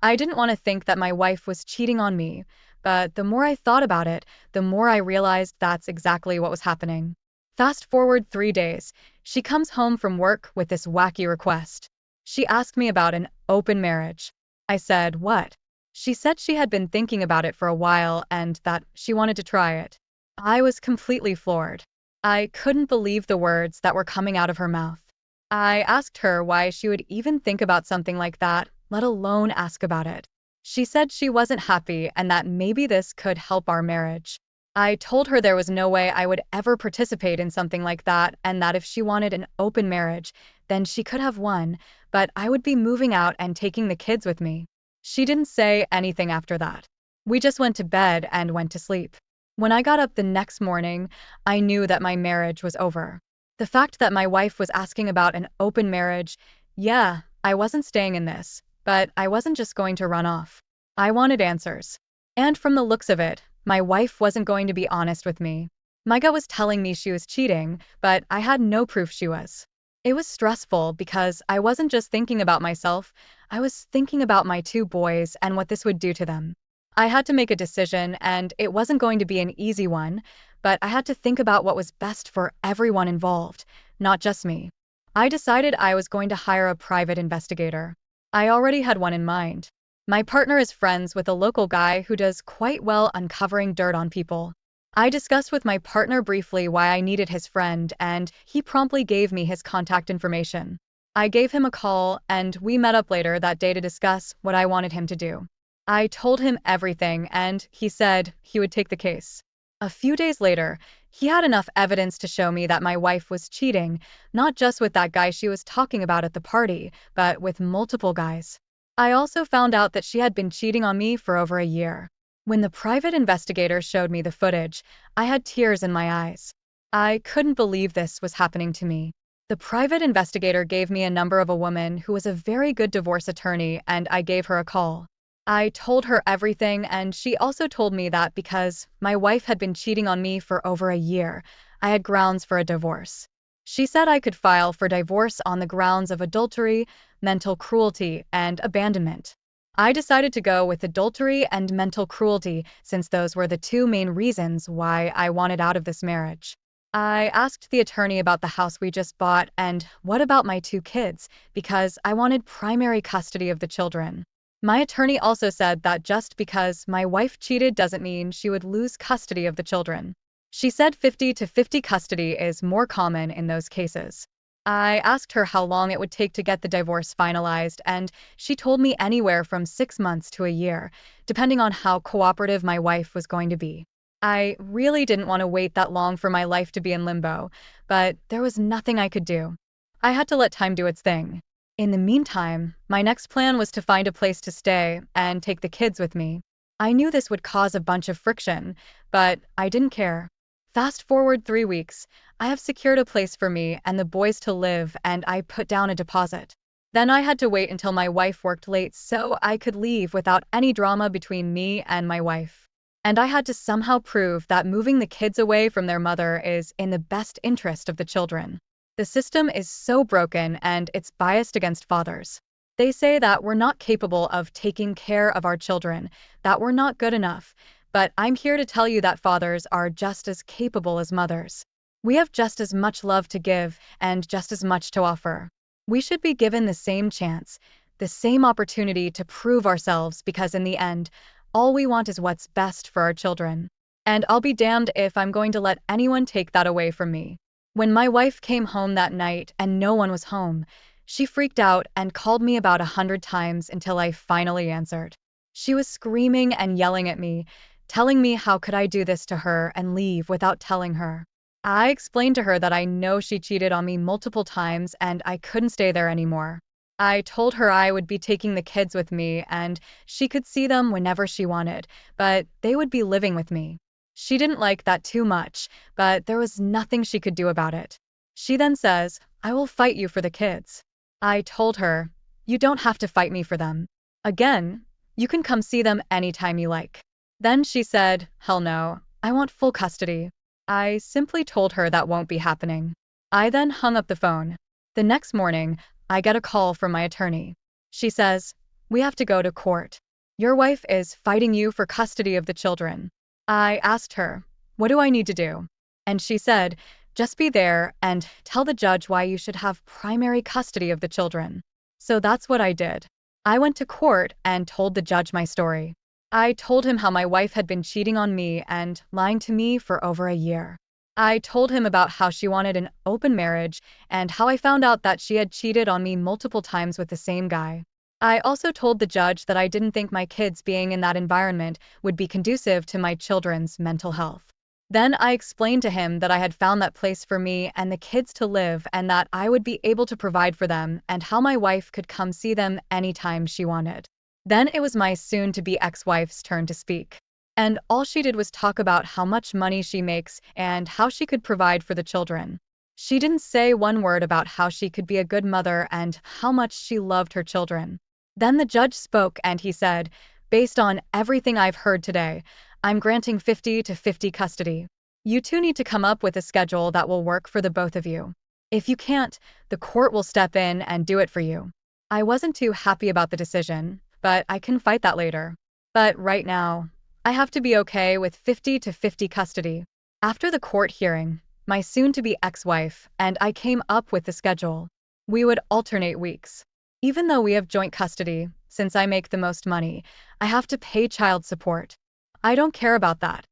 I didn't want to think that my wife was cheating on me, but the more I thought about it, the more I realized that's exactly what was happening. Fast forward 3 days, she comes home from work with this wacky request. She asked me about an open marriage. I said, "What?" She said she had been thinking about it for a while and that she wanted to try it. I was completely floored. I couldn't believe the words that were coming out of her mouth. I asked her why she would even think about something like that, let alone ask about it. She said she wasn't happy and that maybe this could help our marriage. I told her there was no way I would ever participate in something like that and that if she wanted an open marriage, then she could have one, but I would be moving out and taking the kids with me. She didn't say anything after that. We just went to bed and went to sleep. When I got up the next morning, I knew that my marriage was over. The fact that my wife was asking about an open marriage, yeah, I wasn't staying in this, but I wasn't just going to run off. I wanted answers. And from the looks of it, my wife wasn't going to be honest with me. My gut was telling me she was cheating, but I had no proof she was. It was stressful because I wasn't just thinking about myself, I was thinking about my two boys and what this would do to them. I had to make a decision, and it wasn't going to be an easy one, but I had to think about what was best for everyone involved, not just me. I decided I was going to hire a private investigator. I already had one in mind. My partner is friends with a local guy who does quite well uncovering dirt on people. I discussed with my partner briefly why I needed his friend, and he promptly gave me his contact information. I gave him a call, and we met up later that day to discuss what I wanted him to do. I told him everything, and he said he would take the case. A few days later, he had enough evidence to show me that my wife was cheating, not just with that guy she was talking about at the party, but with multiple guys. I also found out that she had been cheating on me for over a year. When the private investigator showed me the footage, I had tears in my eyes. I couldn't believe this was happening to me. The private investigator gave me a number of a woman who was a very good divorce attorney, and I gave her a call. I told her everything, and she also told me that because my wife had been cheating on me for over a year, I had grounds for a divorce. She said I could file for divorce on the grounds of adultery, mental cruelty, and abandonment. I decided to go with adultery and mental cruelty since those were the two main reasons why I wanted out of this marriage. I asked the attorney about the house we just bought and what about my two kids, because I wanted primary custody of the children. My attorney also said that just because my wife cheated doesn't mean she would lose custody of the children. She said 50-50 custody is more common in those cases. I asked her how long it would take to get the divorce finalized, and she told me anywhere from 6 months to a year, depending on how cooperative my wife was going to be. I really didn't want to wait that long for my life to be in limbo, but there was nothing I could do. I had to let time do its thing. In the meantime, my next plan was to find a place to stay and take the kids with me. I knew this would cause a bunch of friction, but I didn't care. Fast forward 3 weeks, I have secured a place for me and the boys to live, and I put down a deposit. Then I had to wait until my wife worked late so I could leave without any drama between me and my wife. And I had to somehow prove that moving the kids away from their mother is in the best interest of the children. The system is so broken and it's biased against fathers. They say that we're not capable of taking care of our children, that we're not good enough, but I'm here to tell you that fathers are just as capable as mothers. We have just as much love to give and just as much to offer. We should be given the same chance, the same opportunity to prove ourselves because in the end, all we want is what's best for our children. And I'll be damned if I'm going to let anyone take that away from me. When my wife came home that night and no one was home, she freaked out and called me about 100 times until I finally answered. She was screaming and yelling at me, telling me how could I do this to her and leave without telling her. I explained to her that I know she cheated on me multiple times and I couldn't stay there anymore. I told her I would be taking the kids with me and she could see them whenever she wanted, but they would be living with me. She didn't like that too much, but there was nothing she could do about it. She then says, I will fight you for the kids. I told her, you don't have to fight me for them. Again, you can come see them anytime you like. Then she said, hell no, I want full custody. I simply told her that won't be happening. I then hung up the phone. The next morning, I get a call from my attorney. She says, we have to go to court. Your wife is fighting you for custody of the children. I asked her, what do I need to do? And she said, just be there and tell the judge why you should have primary custody of the children. So that's what I did. I went to court and told the judge my story. I told him how my wife had been cheating on me and lying to me for over a year. I told him about how she wanted an open marriage and how I found out that she had cheated on me multiple times with the same guy. I also told the judge that I didn't think my kids being in that environment would be conducive to my children's mental health. Then I explained to him that I had found that place for me and the kids to live and that I would be able to provide for them and how my wife could come see them anytime she wanted. Then it was my soon-to-be ex-wife's turn to speak. And all she did was talk about how much money she makes and how she could provide for the children. She didn't say one word about how she could be a good mother and how much she loved her children. Then the judge spoke and he said, based on everything I've heard today, I'm granting 50-50 custody. You two need to come up with a schedule that will work for the both of you. If you can't, the court will step in and do it for you. I wasn't too happy about the decision, but I can fight that later. But right now, I have to be okay with 50-50 custody. After the court hearing, my soon-to-be ex-wife and I came up with the schedule. We would alternate weeks. Even though we have joint custody, since I make the most money, I have to pay child support. I don't care about that.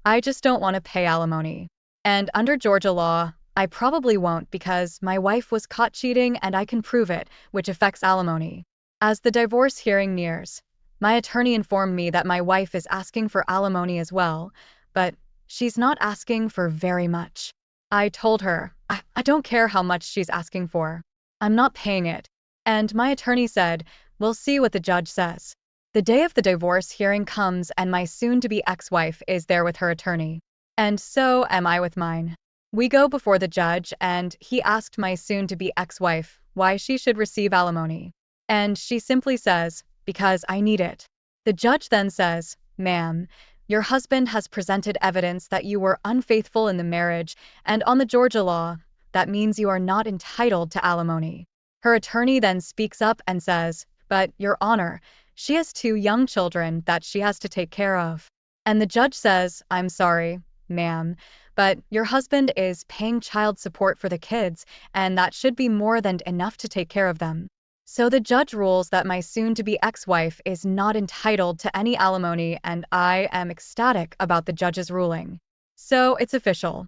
I just don't want to pay alimony. And under Georgia law, I probably won't because my wife was caught cheating and I can prove it, which affects alimony. As the divorce hearing nears, my attorney informed me that my wife is asking for alimony as well, but she's not asking for very much. I told her, I don't care how much she's asking for. I'm not paying it. And my attorney said, we'll see what the judge says. The day of the divorce hearing comes and my soon-to-be ex-wife is there with her attorney. And so am I with mine. We go before the judge and he asked my soon-to-be ex-wife why she should receive alimony. And she simply says, because I need it. The judge then says, ma'am, your husband has presented evidence that you were unfaithful in the marriage, and on the Georgia law, that means you are not entitled to alimony. Her attorney then speaks up and says, but, Your Honor, she has 2 young children that she has to take care of. And the judge says, I'm sorry, ma'am, but your husband is paying child support for the kids, and that should be more than enough to take care of them. So the judge rules that my soon-to-be ex-wife is not entitled to any alimony, and I am ecstatic about the judge's ruling. So it's official.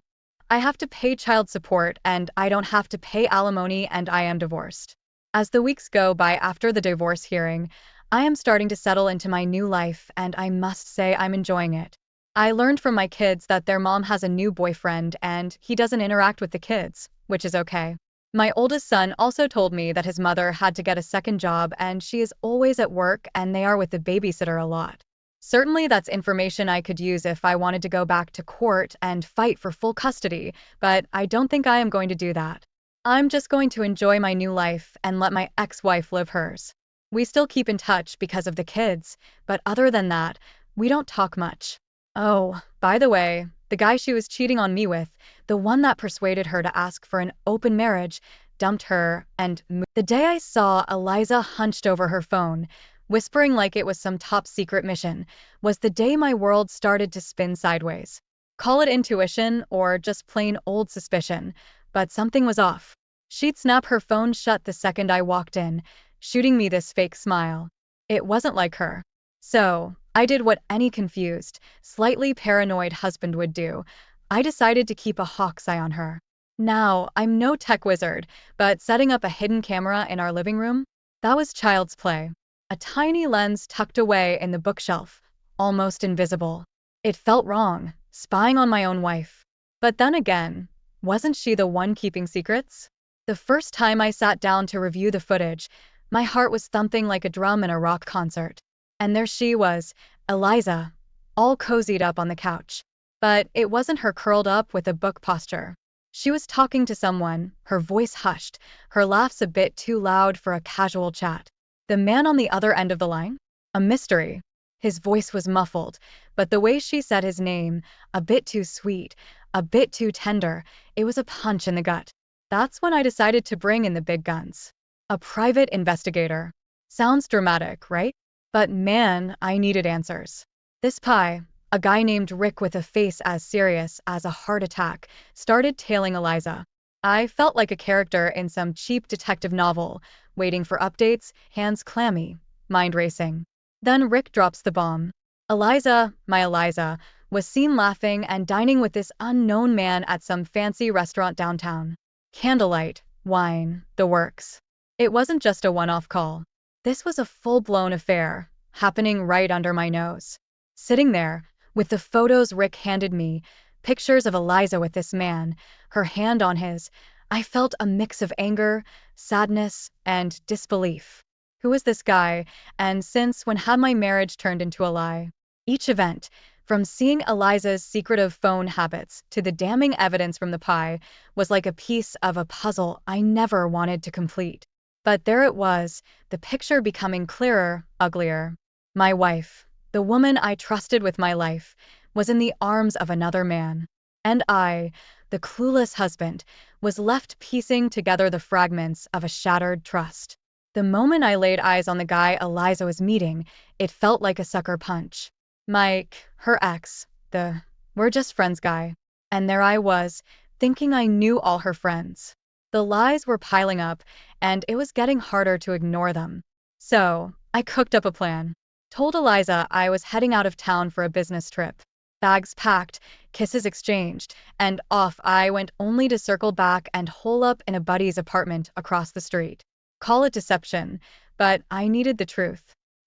I have to pay child support and I don't have to pay alimony and I am divorced. As the weeks go by after the divorce hearing, I am starting to settle into my new life and I must say I'm enjoying it. I learned from my kids that their mom has a new boyfriend and he doesn't interact with the kids, which is okay. My oldest son also told me that his mother had to get a second job and she is always at work and they are with the babysitter a lot. Certainly that's information I could use if I wanted to go back to court and fight for full custody, but I don't think I am going to do that. I'm just going to enjoy my new life and let my ex-wife live hers. We still keep in touch because of the kids, but other than that, we don't talk much. Oh, by the way, the guy she was cheating on me with, the one that persuaded her to ask for an open marriage, dumped her and the day I saw Eliza hunched over her phone, whispering like it was some top secret mission, was the day my world started to spin sideways. Call it intuition or just plain old suspicion, but something was off. She'd snap her phone shut the second I walked in, shooting me this fake smile. It wasn't like her. So, I did what any confused, slightly paranoid husband would do. I decided to keep a hawk's eye on her. Now, I'm no tech wizard, but setting up a hidden camera in our living room? That was child's play. A tiny lens tucked away in the bookshelf, almost invisible. It felt wrong, spying on my own wife. But then again, wasn't she the one keeping secrets? The first time I sat down to review the footage, my heart was thumping like a drum in a rock concert. And there she was, Eliza, all cozied up on the couch. But it wasn't her curled up with a book posture. She was talking to someone, her voice hushed, her laughs a bit too loud for a casual chat. The man on the other end of the line? A mystery. His voice was muffled, but the way she said his name, a bit too sweet, a bit too tender, it was a punch in the gut. That's when I decided to bring in the big guns. A private investigator. Sounds dramatic, right? But man, I needed answers. This pie, a guy named Rick with a face as serious as a heart attack, started tailing Eliza. I felt like a character in some cheap detective novel, waiting for updates, hands clammy, mind racing. Then Rick drops the bomb. Eliza, my Eliza, was seen laughing and dining with this unknown man at some fancy restaurant downtown. Candlelight, wine, the works. It wasn't just a one-off call. This was a full-blown affair, happening right under my nose. Sitting there, with the photos Rick handed me, pictures of Eliza with this man, her hand on his, I felt a mix of anger, sadness, and disbelief. Who was this guy, and since when had my marriage turned into a lie? Each event, from seeing Eliza's secretive phone habits to the damning evidence from the pie, was like a piece of a puzzle I never wanted to complete. But there it was, the picture becoming clearer, uglier. My wife, the woman I trusted with my life, was in the arms of another man. And I, the clueless husband, was left piecing together the fragments of a shattered trust. The moment I laid eyes on the guy Eliza was meeting, it felt like a sucker punch. Mike, her ex, the we're just friends guy. And there I was, thinking I knew all her friends. The lies were piling up, and it was getting harder to ignore them. So, I cooked up a plan. Told Eliza I was heading out of town for a business trip. Bags packed, kisses exchanged, and off I went only to circle back and hole up in a buddy's apartment across the street. Call it deception, but I needed the truth.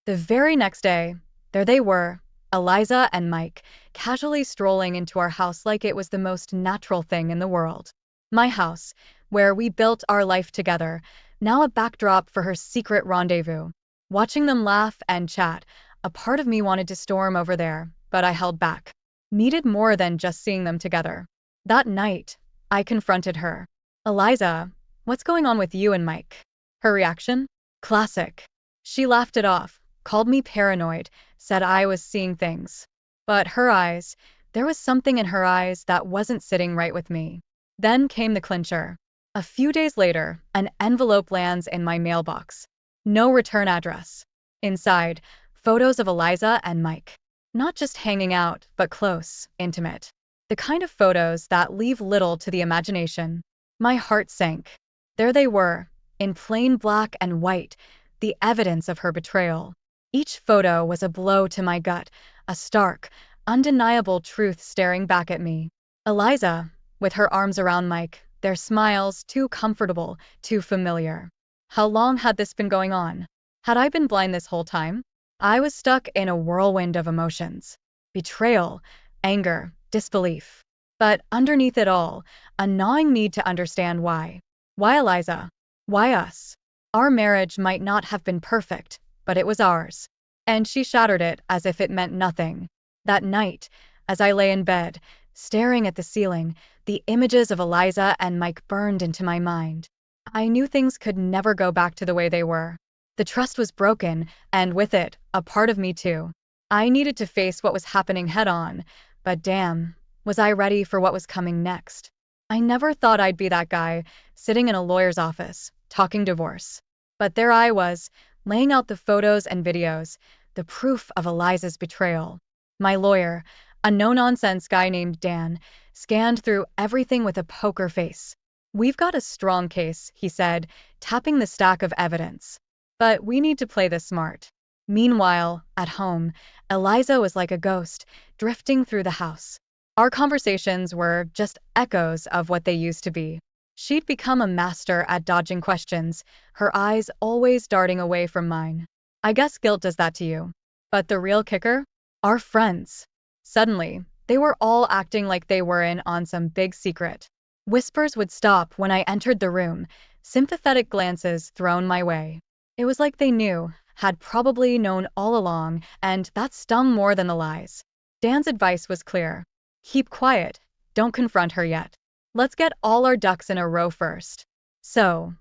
The very next day, there they were, Eliza and Mike, casually strolling into our house like it was the most natural thing in the world. My house, where we built our life together, now a backdrop for her secret rendezvous. Watching them laugh and chat, a part of me wanted to storm over there, but I held back. Needed more than just seeing them together. That night, I confronted her. Eliza, what's going on with you and Mike? Her reaction? Classic. She laughed it off, called me paranoid, said I was seeing things. But her eyes, there was something in her eyes that wasn't sitting right with me. Then came the clincher. A few days later, an envelope lands in my mailbox. No return address. Inside, photos of Eliza and Mike. Not just hanging out, but close, intimate. The kind of photos that leave little to the imagination. My heart sank. There they were, in plain black and white, the evidence of her betrayal. Each photo was a blow to my gut, a stark, undeniable truth staring back at me. Eliza, with her arms around Mike, their smiles too comfortable, too familiar. How long had this been going on? Had I been blind this whole time? I was stuck in a whirlwind of emotions. Betrayal, anger, disbelief. But underneath it all, a gnawing need to understand why. Why Eliza? Why us? Our marriage might not have been perfect, but it was ours. And she shattered it as if it meant nothing. That night, as I lay in bed, staring at the ceiling, the images of Eliza and Mike burned into my mind. I knew things could never go back to the way they were. The trust was broken, and with it, a part of me too. I needed to face what was happening head on, but damn, was I ready for what was coming next? I never thought I'd be that guy, sitting in a lawyer's office, talking divorce. But there I was, laying out the photos and videos, the proof of Eliza's betrayal. My lawyer, a no-nonsense guy named Dan, scanned through everything with a poker face. "We've got a strong case," he said, tapping the stack of evidence. "But we need to play this smart." Meanwhile, at home, Eliza was like a ghost, drifting through the house. Our conversations were just echoes of what they used to be. She'd become a master at dodging questions, her eyes always darting away from mine. "I guess guilt does that to you." But the real kicker? Our friends. Suddenly, they were all acting like they were in on some big secret. Whispers would stop when I entered the room, sympathetic glances thrown my way. It was like they knew, had probably known all along, and that stung more than the lies. Dan's advice was clear. Keep quiet, don't confront her yet. Let's get all our ducks in a row first. So,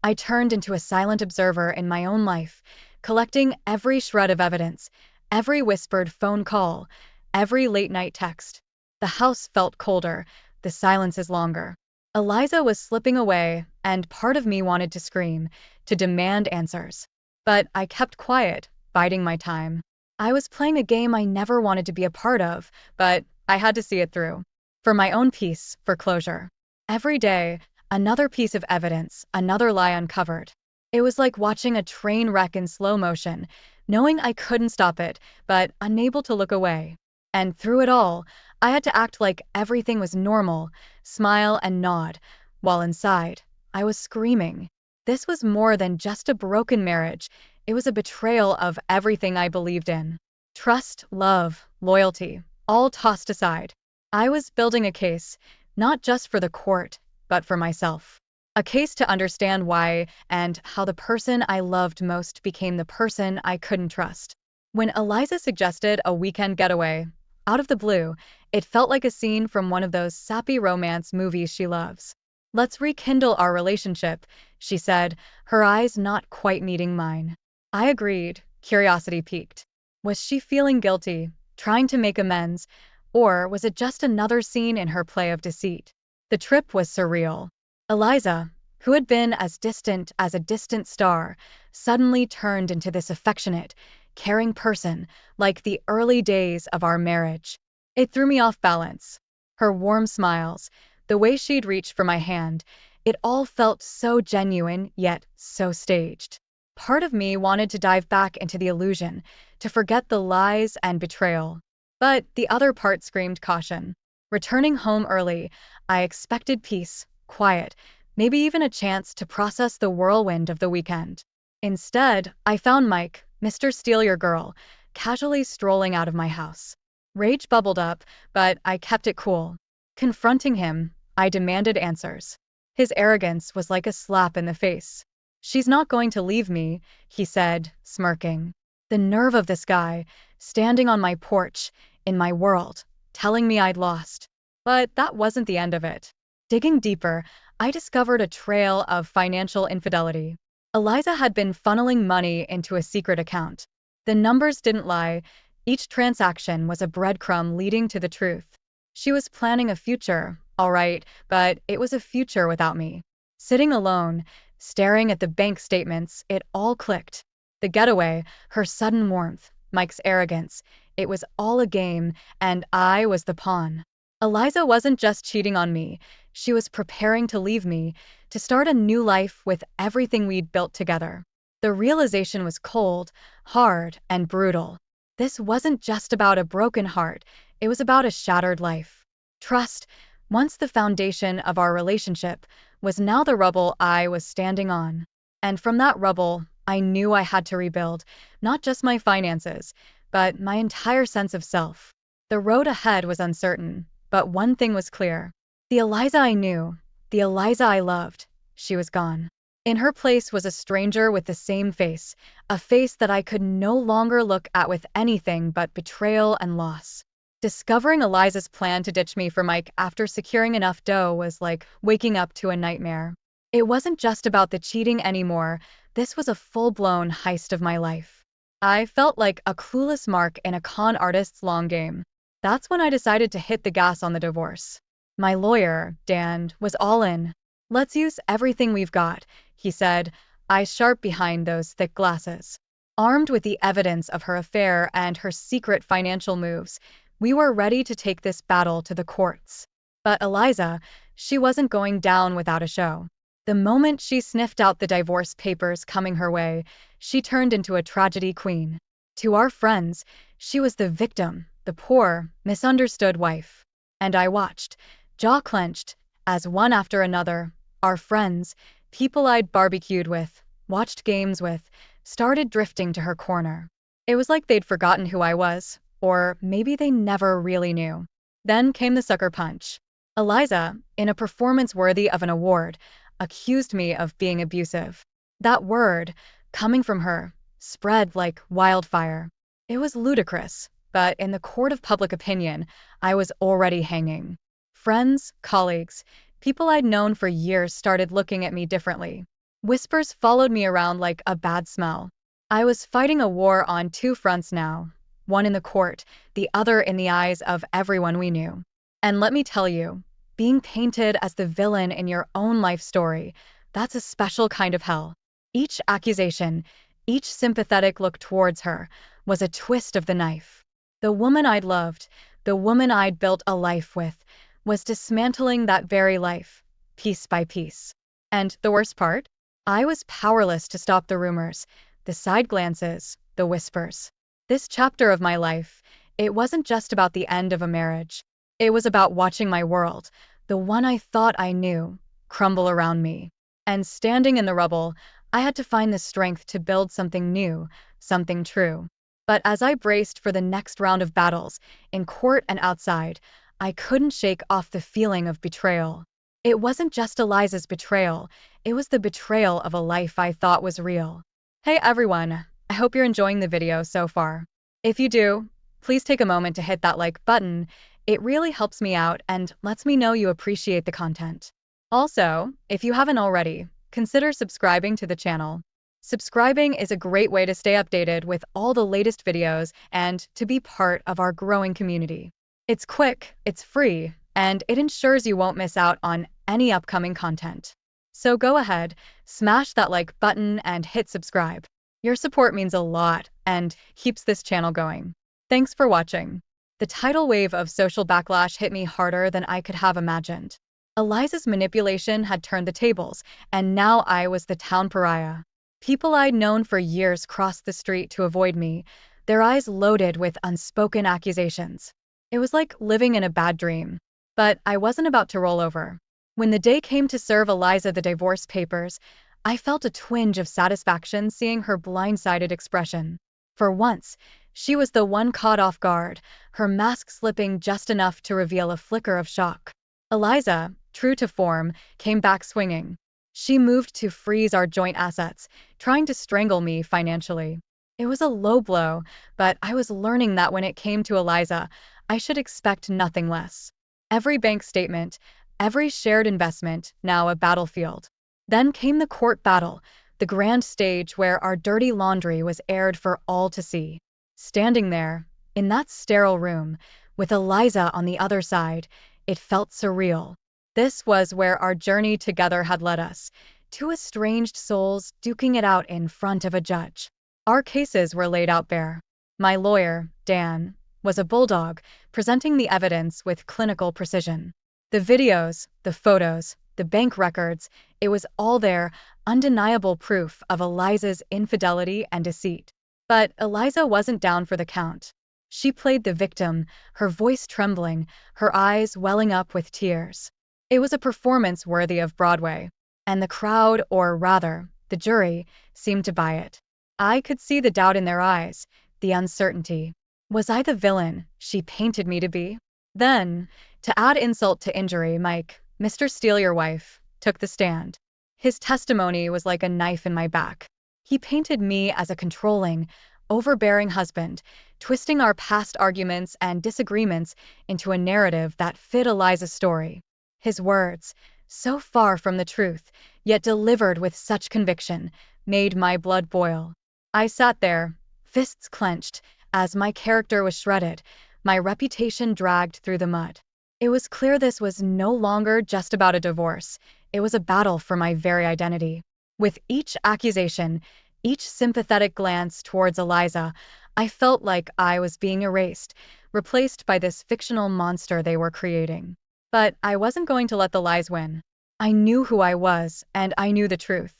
I turned into a silent observer in my own life, collecting every shred of evidence, every whispered phone call, every late-night text. The house felt colder, the silences longer. Eliza was slipping away, and part of me wanted to scream, to demand answers. But I kept quiet, biding my time. I was playing a game I never wanted to be a part of, but I had to see it through. For my own peace, for closure. Every day, another piece of evidence, another lie uncovered. It was like watching a train wreck in slow motion, knowing I couldn't stop it, but unable to look away. And through it all, I had to act like everything was normal, smile and nod, while inside, I was screaming. This was more than just a broken marriage, it was a betrayal of everything I believed in. Trust, love, loyalty, all tossed aside. I was building a case, not just for the court, but for myself. A case to understand why and how the person I loved most became the person I couldn't trust. When Eliza suggested a weekend getaway, out of the blue, it felt like a scene from one of those sappy romance movies she loves. "Let's rekindle our relationship," she said, her eyes not quite meeting mine. I agreed, curiosity piqued. Was she feeling guilty, trying to make amends, or was it just another scene in her play of deceit? The trip was surreal. Eliza, who had been as distant as a distant star, suddenly turned into this affectionate, caring person, like the early days of our marriage. It threw me off balance. Her warm smiles, the way she'd reach for my hand, it all felt so genuine, yet so staged. Part of me wanted to dive back into the illusion, to forget the lies and betrayal. But the other part screamed caution. Returning home early, I expected peace, quiet, maybe even a chance to process the whirlwind of the weekend. Instead, I found Mike, Mr. Steal Your Girl, casually strolling out of my house. Rage bubbled up, but I kept it cool. Confronting him, I demanded answers. His arrogance was like a slap in the face. "She's not going to leave me," he said, smirking. The nerve of this guy, standing on my porch, in my world, telling me I'd lost. But that wasn't the end of it. Digging deeper, I discovered a trail of financial infidelity. Eliza had been funneling money into a secret account. The numbers didn't lie. Each transaction was a breadcrumb leading to the truth. She was planning a future, all right, but it was a future without me. Sitting alone, staring at the bank statements, it all clicked. The getaway, her sudden warmth, Mike's arrogance, it was all a game, and I was the pawn. Eliza wasn't just cheating on me, she was preparing to leave me, to start a new life with everything we'd built together. The realization was cold, hard, and brutal. This wasn't just about a broken heart, it was about a shattered life. Trust, Once the foundation of our relationship was now the rubble I was standing on. And from that rubble, I knew I had to rebuild, not just my finances, but my entire sense of self. The road ahead was uncertain, but one thing was clear. The Eliza I knew, the Eliza I loved, she was gone. In her place was a stranger with the same face, a face that I could no longer look at with anything but betrayal and loss. Discovering Eliza's plan to ditch me for Mike after securing enough dough was like waking up to a nightmare. It wasn't just about the cheating anymore, this was a full-blown heist of my life. I felt like a clueless mark in a con artist's long game. That's when I decided to hit the gas on the divorce. My lawyer, Dan, was all in. "Let's use everything we've got," he said, eyes sharp behind those thick glasses. Armed with the evidence of her affair and her secret financial moves, we were ready to take this battle to the courts. But Eliza, she wasn't going down without a show. The moment she sniffed out the divorce papers coming her way, she turned into a tragedy queen. To our friends, she was the victim, the poor, misunderstood wife. And I watched, jaw clenched, as one after another, our friends, people I'd barbecued with, watched games with, started drifting to her corner. It was like they'd forgotten who I was, or maybe they never really knew. Then came the sucker punch. Eliza, in a performance worthy of an award, accused me of being abusive. That word, coming from her, spread like wildfire. It was ludicrous, but in the court of public opinion, I was already hanging. Friends, colleagues, people I'd known for years started looking at me differently. Whispers followed me around like a bad smell. I was fighting a war on two fronts now, one in the court, the other in the eyes of everyone we knew. And let me tell you, being painted as the villain in your own life story, that's a special kind of hell. Each accusation, each sympathetic look towards her, was a twist of the knife. The woman I'd loved, the woman I'd built a life with, was dismantling that very life, piece by piece. And the worst part? I was powerless to stop the rumors, the side glances, the whispers. This chapter of my life, it wasn't just about the end of a marriage. It was about watching my world, the one I thought I knew, crumble around me. And standing in the rubble, I had to find the strength to build something new, something true. But as I braced for the next round of battles, in court and outside, I couldn't shake off the feeling of betrayal. It wasn't just Eliza's betrayal, it was the betrayal of a life I thought was real. Hey everyone, I hope you're enjoying the video so far. If you do, please take a moment to hit that like button. It really helps me out and lets me know you appreciate the content. Also, if you haven't already, consider subscribing to the channel. Subscribing is a great way to stay updated with all the latest videos and to be part of our growing community. It's quick, it's free, and it ensures you won't miss out on any upcoming content. So go ahead, smash that like button and hit subscribe. Your support means a lot and keeps this channel going. Thanks for watching. The tidal wave of social backlash hit me harder than I could have imagined. Eliza's manipulation had turned the tables, and now I was the town pariah. People I'd known for years crossed the street to avoid me, their eyes loaded with unspoken accusations. It was like living in a bad dream. But I wasn't about to roll over. When the day came to serve Eliza the divorce papers, I felt a twinge of satisfaction seeing her blindsided expression. For once, she was the one caught off guard, her mask slipping just enough to reveal a flicker of shock. Eliza, true to form, came back swinging. She moved to freeze our joint assets, trying to strangle me financially. It was a low blow, but I was learning that when it came to Eliza, I should expect nothing less. Every bank statement, every shared investment, now a battlefield. Then came the court battle, the grand stage where our dirty laundry was aired for all to see. Standing there, in that sterile room, with Eliza on the other side, it felt surreal. This was where our journey together had led us, two estranged souls duking it out in front of a judge. Our cases were laid out bare. My lawyer, Dan, was a bulldog, presenting the evidence with clinical precision. The videos, the photos, the bank records, it was all there, undeniable proof of Eliza's infidelity and deceit. But Eliza wasn't down for the count. She played the victim, her voice trembling, her eyes welling up with tears. It was a performance worthy of Broadway, and the crowd, or rather, the jury, seemed to buy it. I could see the doubt in their eyes, the uncertainty. Was I the villain she painted me to be? Then, to add insult to injury, Mike, Mr. Steele your wife, took the stand. His testimony was like a knife in my back. He painted me as a controlling, overbearing husband, twisting our past arguments and disagreements into a narrative that fit Eliza's story. His words, so far from the truth, yet delivered with such conviction, made my blood boil. I sat there, fists clenched, as my character was shredded, my reputation dragged through the mud. It was clear this was no longer just about a divorce, it was a battle for my very identity. With each accusation, each sympathetic glance towards Eliza, I felt like I was being erased, replaced by this fictional monster they were creating. But I wasn't going to let the lies win. I knew who I was, and I knew the truth.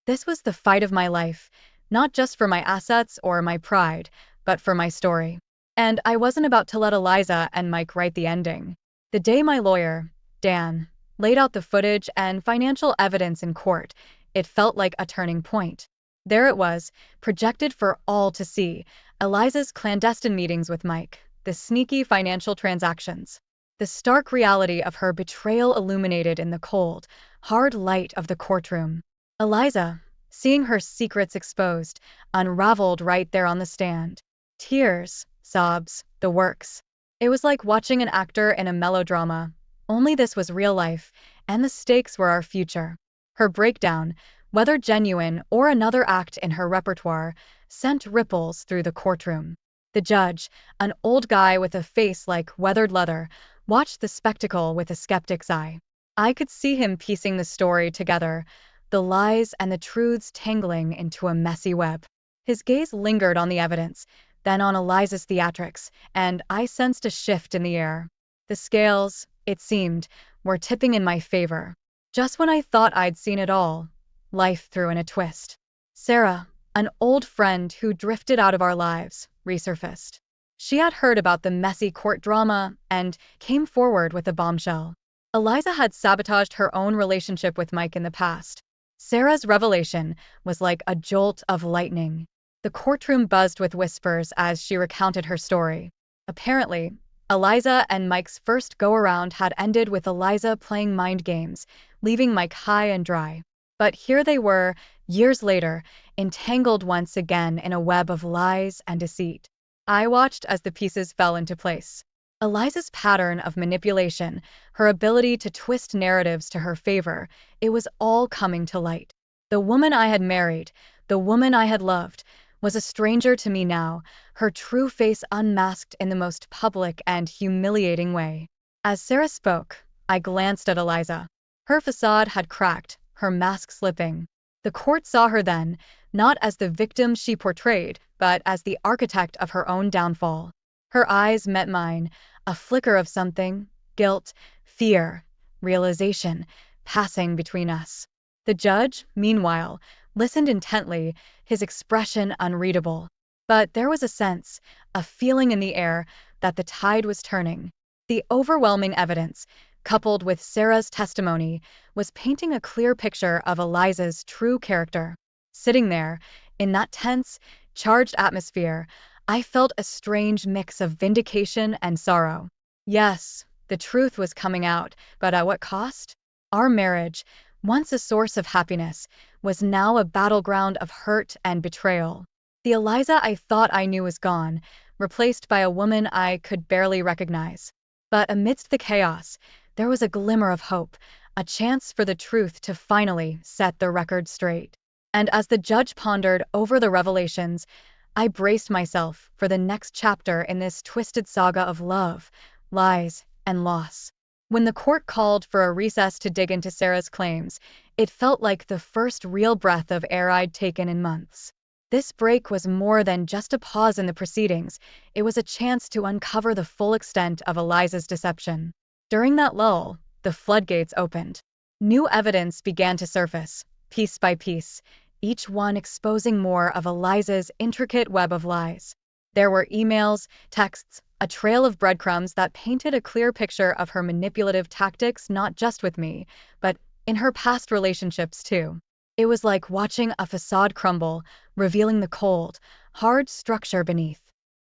This was the fight of my life, not just for my assets or my pride, but for my story. And I wasn't about to let Eliza and Mike write the ending. The day my lawyer, Dan, laid out the footage and financial evidence in court, it felt like a turning point. There it was, projected for all to see, Eliza's clandestine meetings with Mike, the sneaky financial transactions. The stark reality of her betrayal illuminated in the cold, hard light of the courtroom. Eliza, seeing her secrets exposed, unraveled right there on the stand. Tears, sobs, the works. It was like watching an actor in a melodrama, only this was real life, and the stakes were our future. Her breakdown, whether genuine or another act in her repertoire, sent ripples through the courtroom. The judge, an old guy with a face like weathered leather, watched the spectacle with a skeptic's eye. I could see him piecing the story together, the lies and the truths tangling into a messy web. His gaze lingered on the evidence, then on Eliza's theatrics, and I sensed a shift in the air. The scales, it seemed, were tipping in my favor. Just when I thought I'd seen it all, life threw in a twist. Sarah, an old friend who drifted out of our lives, resurfaced. She had heard about the messy court drama and came forward with a bombshell. Eliza had sabotaged her own relationship with Mike in the past. Sarah's revelation was like a jolt of lightning. The courtroom buzzed with whispers as she recounted her story. Apparently, Eliza and Mike's first go-around had ended with Eliza playing mind games, leaving Mike high and dry. But here they were, years later, entangled once again in a web of lies and deceit. I watched as the pieces fell into place. Eliza's pattern of manipulation, her ability to twist narratives to her favor, it was all coming to light. The woman I had married, the woman I had loved, was a stranger to me now, her true face unmasked in the most public and humiliating way. As Sarah spoke, I glanced at Eliza. Her facade had cracked, her mask slipping. The court saw her then, not as the victim she portrayed, but as the architect of her own downfall. Her eyes met mine, a flicker of something, guilt, fear, realization, passing between us. The judge, meanwhile, listened intently, his expression unreadable. But there was a sense, a feeling in the air, that the tide was turning. The overwhelming evidence, coupled with Sarah's testimony, was painting a clear picture of Eliza's true character. Sitting there, in that tense, charged atmosphere, I felt a strange mix of vindication and sorrow. Yes, the truth was coming out, but at what cost? Our marriage, once a source of happiness, was now a battleground of hurt and betrayal. The Eliza I thought I knew was gone, replaced by a woman I could barely recognize. But amidst the chaos, there was a glimmer of hope, a chance for the truth to finally set the record straight. And as the judge pondered over the revelations, I braced myself for the next chapter in this twisted saga of love, lies, and loss. When the court called for a recess to dig into Sarah's claims, it felt like the first real breath of air I'd taken in months. This break was more than just a pause in the proceedings, it was a chance to uncover the full extent of Eliza's deception. During that lull, the floodgates opened. New evidence began to surface, piece by piece, each one exposing more of Eliza's intricate web of lies. There were emails, texts, a trail of breadcrumbs that painted a clear picture of her manipulative tactics not just with me, but in her past relationships too. It was like watching a facade crumble, revealing the cold, hard structure beneath.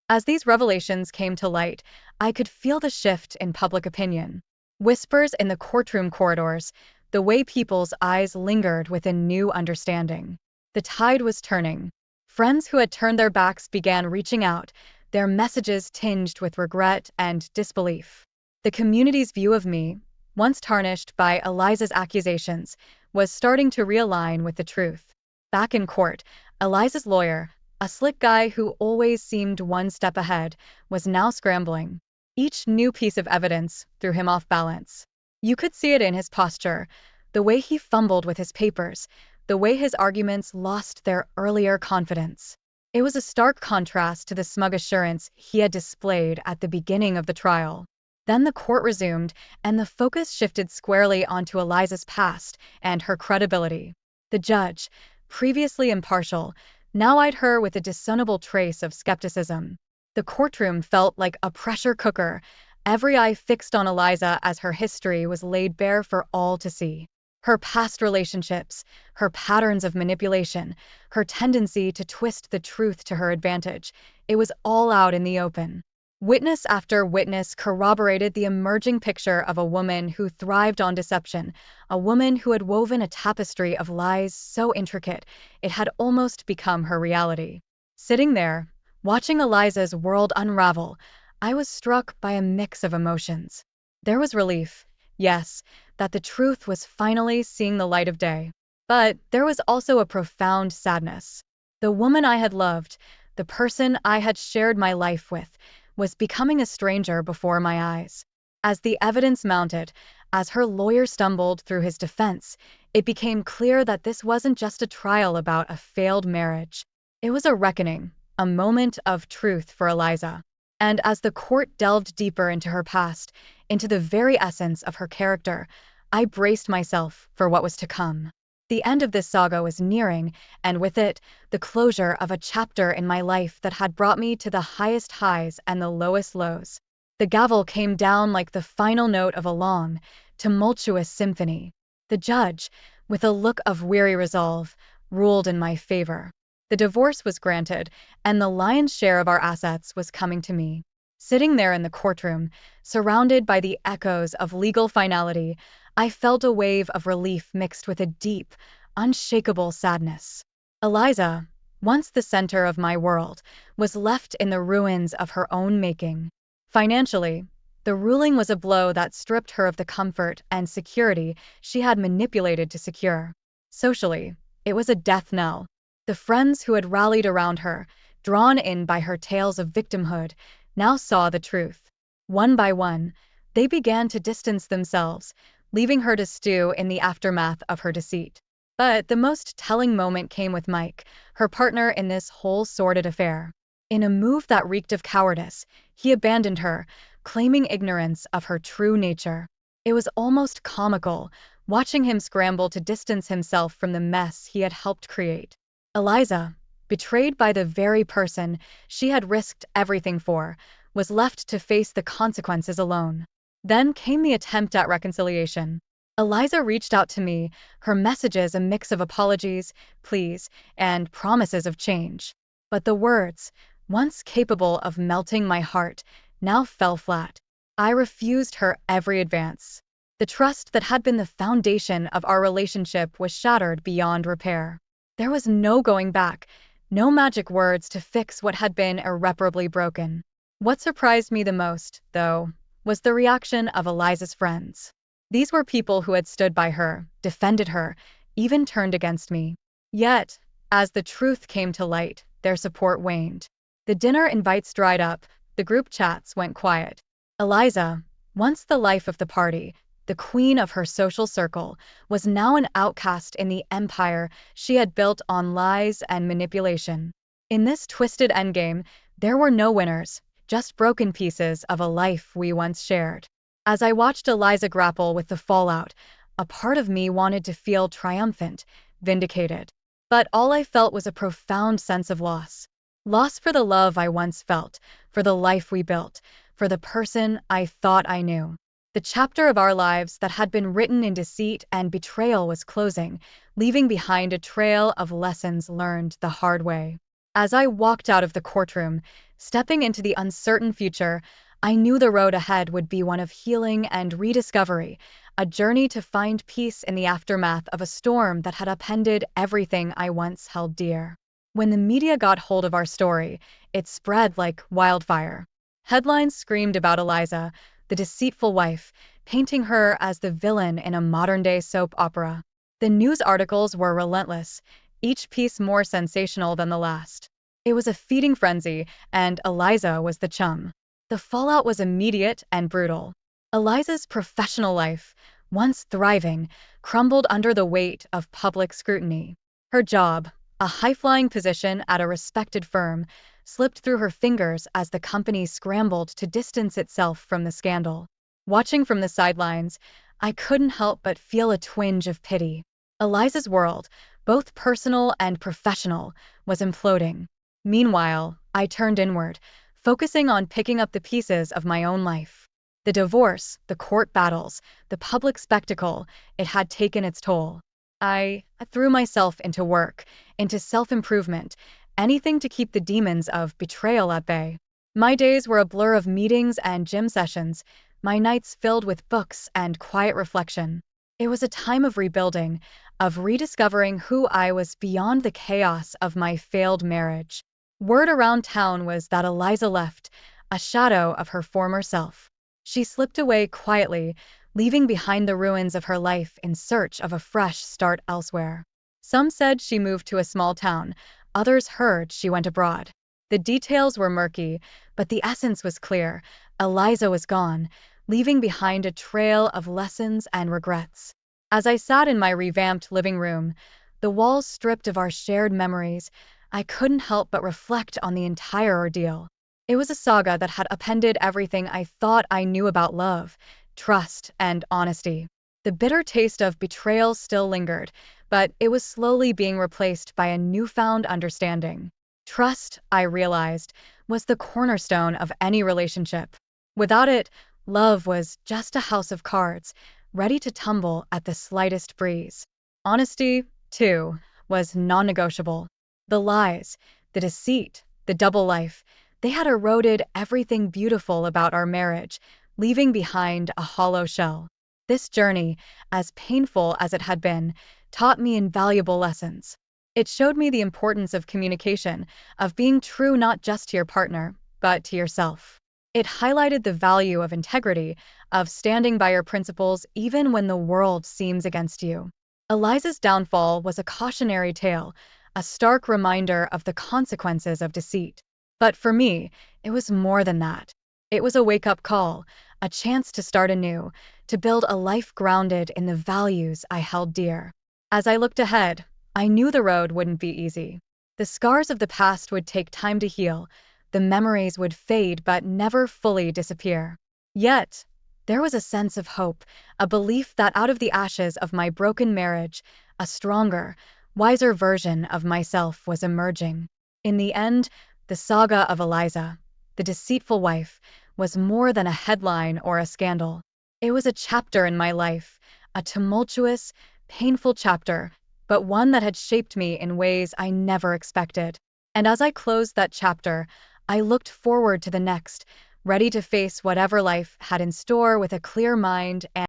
As these revelations came to light, I could feel the shift in public opinion. Whispers in the courtroom corridors, the way people's eyes lingered with a new understanding. The tide was turning. Friends who had turned their backs began reaching out, their messages tinged with regret and disbelief. The community's view of me, once tarnished by Eliza's accusations, was starting to realign with the truth. Back in court, Eliza's lawyer, a slick guy who always seemed one step ahead, was now scrambling. Each new piece of evidence threw him off balance. You could see it in his posture, the way he fumbled with his papers, the way his arguments lost their earlier confidence. It was a stark contrast to the smug assurance he had displayed at the beginning of the trial. Then the court resumed, and the focus shifted squarely onto Eliza's past and her credibility. The judge, previously impartial, now eyed her with a discernible trace of skepticism. The courtroom felt like a pressure cooker, every eye fixed on Eliza as her history was laid bare for all to see. Her past relationships, her patterns of manipulation, her tendency to twist the truth to her advantage, it was all out in the open. Witness after witness corroborated the emerging picture of a woman who thrived on deception, a woman who had woven a tapestry of lies so intricate it had almost become her reality. Sitting there, watching Eliza's world unravel, I was struck by a mix of emotions. There was relief, yes, that the truth was finally seeing the light of day. But there was also a profound sadness. The woman I had loved, the person I had shared my life with, was becoming a stranger before my eyes. As the evidence mounted, as her lawyer stumbled through his defense, it became clear that this wasn't just a trial about a failed marriage. It was a reckoning, a moment of truth for Eliza. And as the court delved deeper into her past, into the very essence of her character, I braced myself for what was to come. The end of this saga was nearing, and with it, the closure of a chapter in my life that had brought me to the highest highs and the lowest lows. The gavel came down like the final note of a long, tumultuous symphony. The judge, with a look of weary resolve, ruled in my favor. The divorce was granted, and the lion's share of our assets was coming to me. Sitting there in the courtroom, surrounded by the echoes of legal finality, I felt a wave of relief mixed with a deep, unshakable sadness. Eliza, once the center of my world, was left in the ruins of her own making. Financially, the ruling was a blow that stripped her of the comfort and security she had manipulated to secure. Socially, it was a death knell. The friends who had rallied around her, drawn in by her tales of victimhood, now saw the truth. One by one, they began to distance themselves, leaving her to stew in the aftermath of her deceit. But the most telling moment came with Mike, her partner in this whole sordid affair. In a move that reeked of cowardice, he abandoned her, claiming ignorance of her true nature. It was almost comical, watching him scramble to distance himself from the mess he had helped create. Eliza, betrayed by the very person she had risked everything for, was left to face the consequences alone. Then came the attempt at reconciliation. Eliza reached out to me, her messages a mix of apologies, pleas, and promises of change. But the words, once capable of melting my heart, now fell flat. I refused her every advance. The trust that had been the foundation of our relationship was shattered beyond repair. There was no going back, no magic words to fix what had been irreparably broken. What surprised me the most, though, was the reaction of Eliza's friends. These were people who had stood by her, defended her, even turned against me. Yet, as the truth came to light, their support waned. The dinner invites dried up, the group chats went quiet. Eliza, once the life of the party, the queen of her social circle, was now an outcast in the empire she had built on lies and manipulation. In this twisted endgame, there were no winners, just broken pieces of a life we once shared. As I watched Eliza grapple with the fallout, a part of me wanted to feel triumphant, vindicated. But all I felt was a profound sense of loss. Loss for the love I once felt, for the life we built, for the person I thought I knew. The chapter of our lives that had been written in deceit and betrayal was closing, leaving behind a trail of lessons learned the hard way. As I walked out of the courtroom, stepping into the uncertain future, I knew the road ahead would be one of healing and rediscovery, a journey to find peace in the aftermath of a storm that had upended everything I once held dear. When the media got hold of our story, it spread like wildfire. Headlines screamed about Eliza, the deceitful wife, painting her as the villain in a modern-day soap opera. The news articles were relentless, each piece more sensational than the last. It was a feeding frenzy, and Eliza was the chum. The fallout was immediate and brutal. Eliza's professional life, once thriving, crumbled under the weight of public scrutiny. Her job, a high-flying position at a respected firm, slipped through her fingers as the company scrambled to distance itself from the scandal. Watching from the sidelines, I couldn't help but feel a twinge of pity. Eliza's world, both personal and professional, was imploding. Meanwhile, I turned inward, focusing on picking up the pieces of my own life. The divorce, the court battles, the public spectacle, it had taken its toll. I threw myself into work, into self-improvement, anything to keep the demons of betrayal at bay. My days were a blur of meetings and gym sessions, my nights filled with books and quiet reflection. It was a time of rebuilding, of rediscovering who I was beyond the chaos of my failed marriage. Word around town was that Eliza left, a shadow of her former self. She slipped away quietly, leaving behind the ruins of her life in search of a fresh start elsewhere. Some said she moved to a small town, others heard she went abroad. The details were murky, but the essence was clear. Eliza was gone, leaving behind a trail of lessons and regrets. As I sat in my revamped living room, the walls stripped of our shared memories, I couldn't help but reflect on the entire ordeal. It was a saga that had upended everything I thought I knew about love, trust, and honesty. The bitter taste of betrayal still lingered, but it was slowly being replaced by a newfound understanding. Trust, I realized, was the cornerstone of any relationship. Without it, love was just a house of cards, ready to tumble at the slightest breeze. Honesty, too, was non-negotiable. The lies, the deceit, the double life, they had eroded everything beautiful about our marriage, leaving behind a hollow shell. This journey, as painful as it had been, taught me invaluable lessons. It showed me the importance of communication, of being true not just to your partner, but to yourself. It highlighted the value of integrity, of standing by your principles even when the world seems against you. Eliza's downfall was a cautionary tale, a stark reminder of the consequences of deceit. But for me, it was more than that. It was a wake-up call, a chance to start anew, to build a life grounded in the values I held dear. As I looked ahead, I knew the road wouldn't be easy. The scars of the past would take time to heal, the memories would fade but never fully disappear. Yet, there was a sense of hope, a belief that out of the ashes of my broken marriage, a stronger, wiser version of myself was emerging. In the end, the saga of Eliza, the deceitful wife, was more than a headline or a scandal. It was a chapter in my life, a tumultuous, painful chapter, but one that had shaped me in ways I never expected. And as I closed that chapter, I looked forward to the next, ready to face whatever life had in store with a clear mind and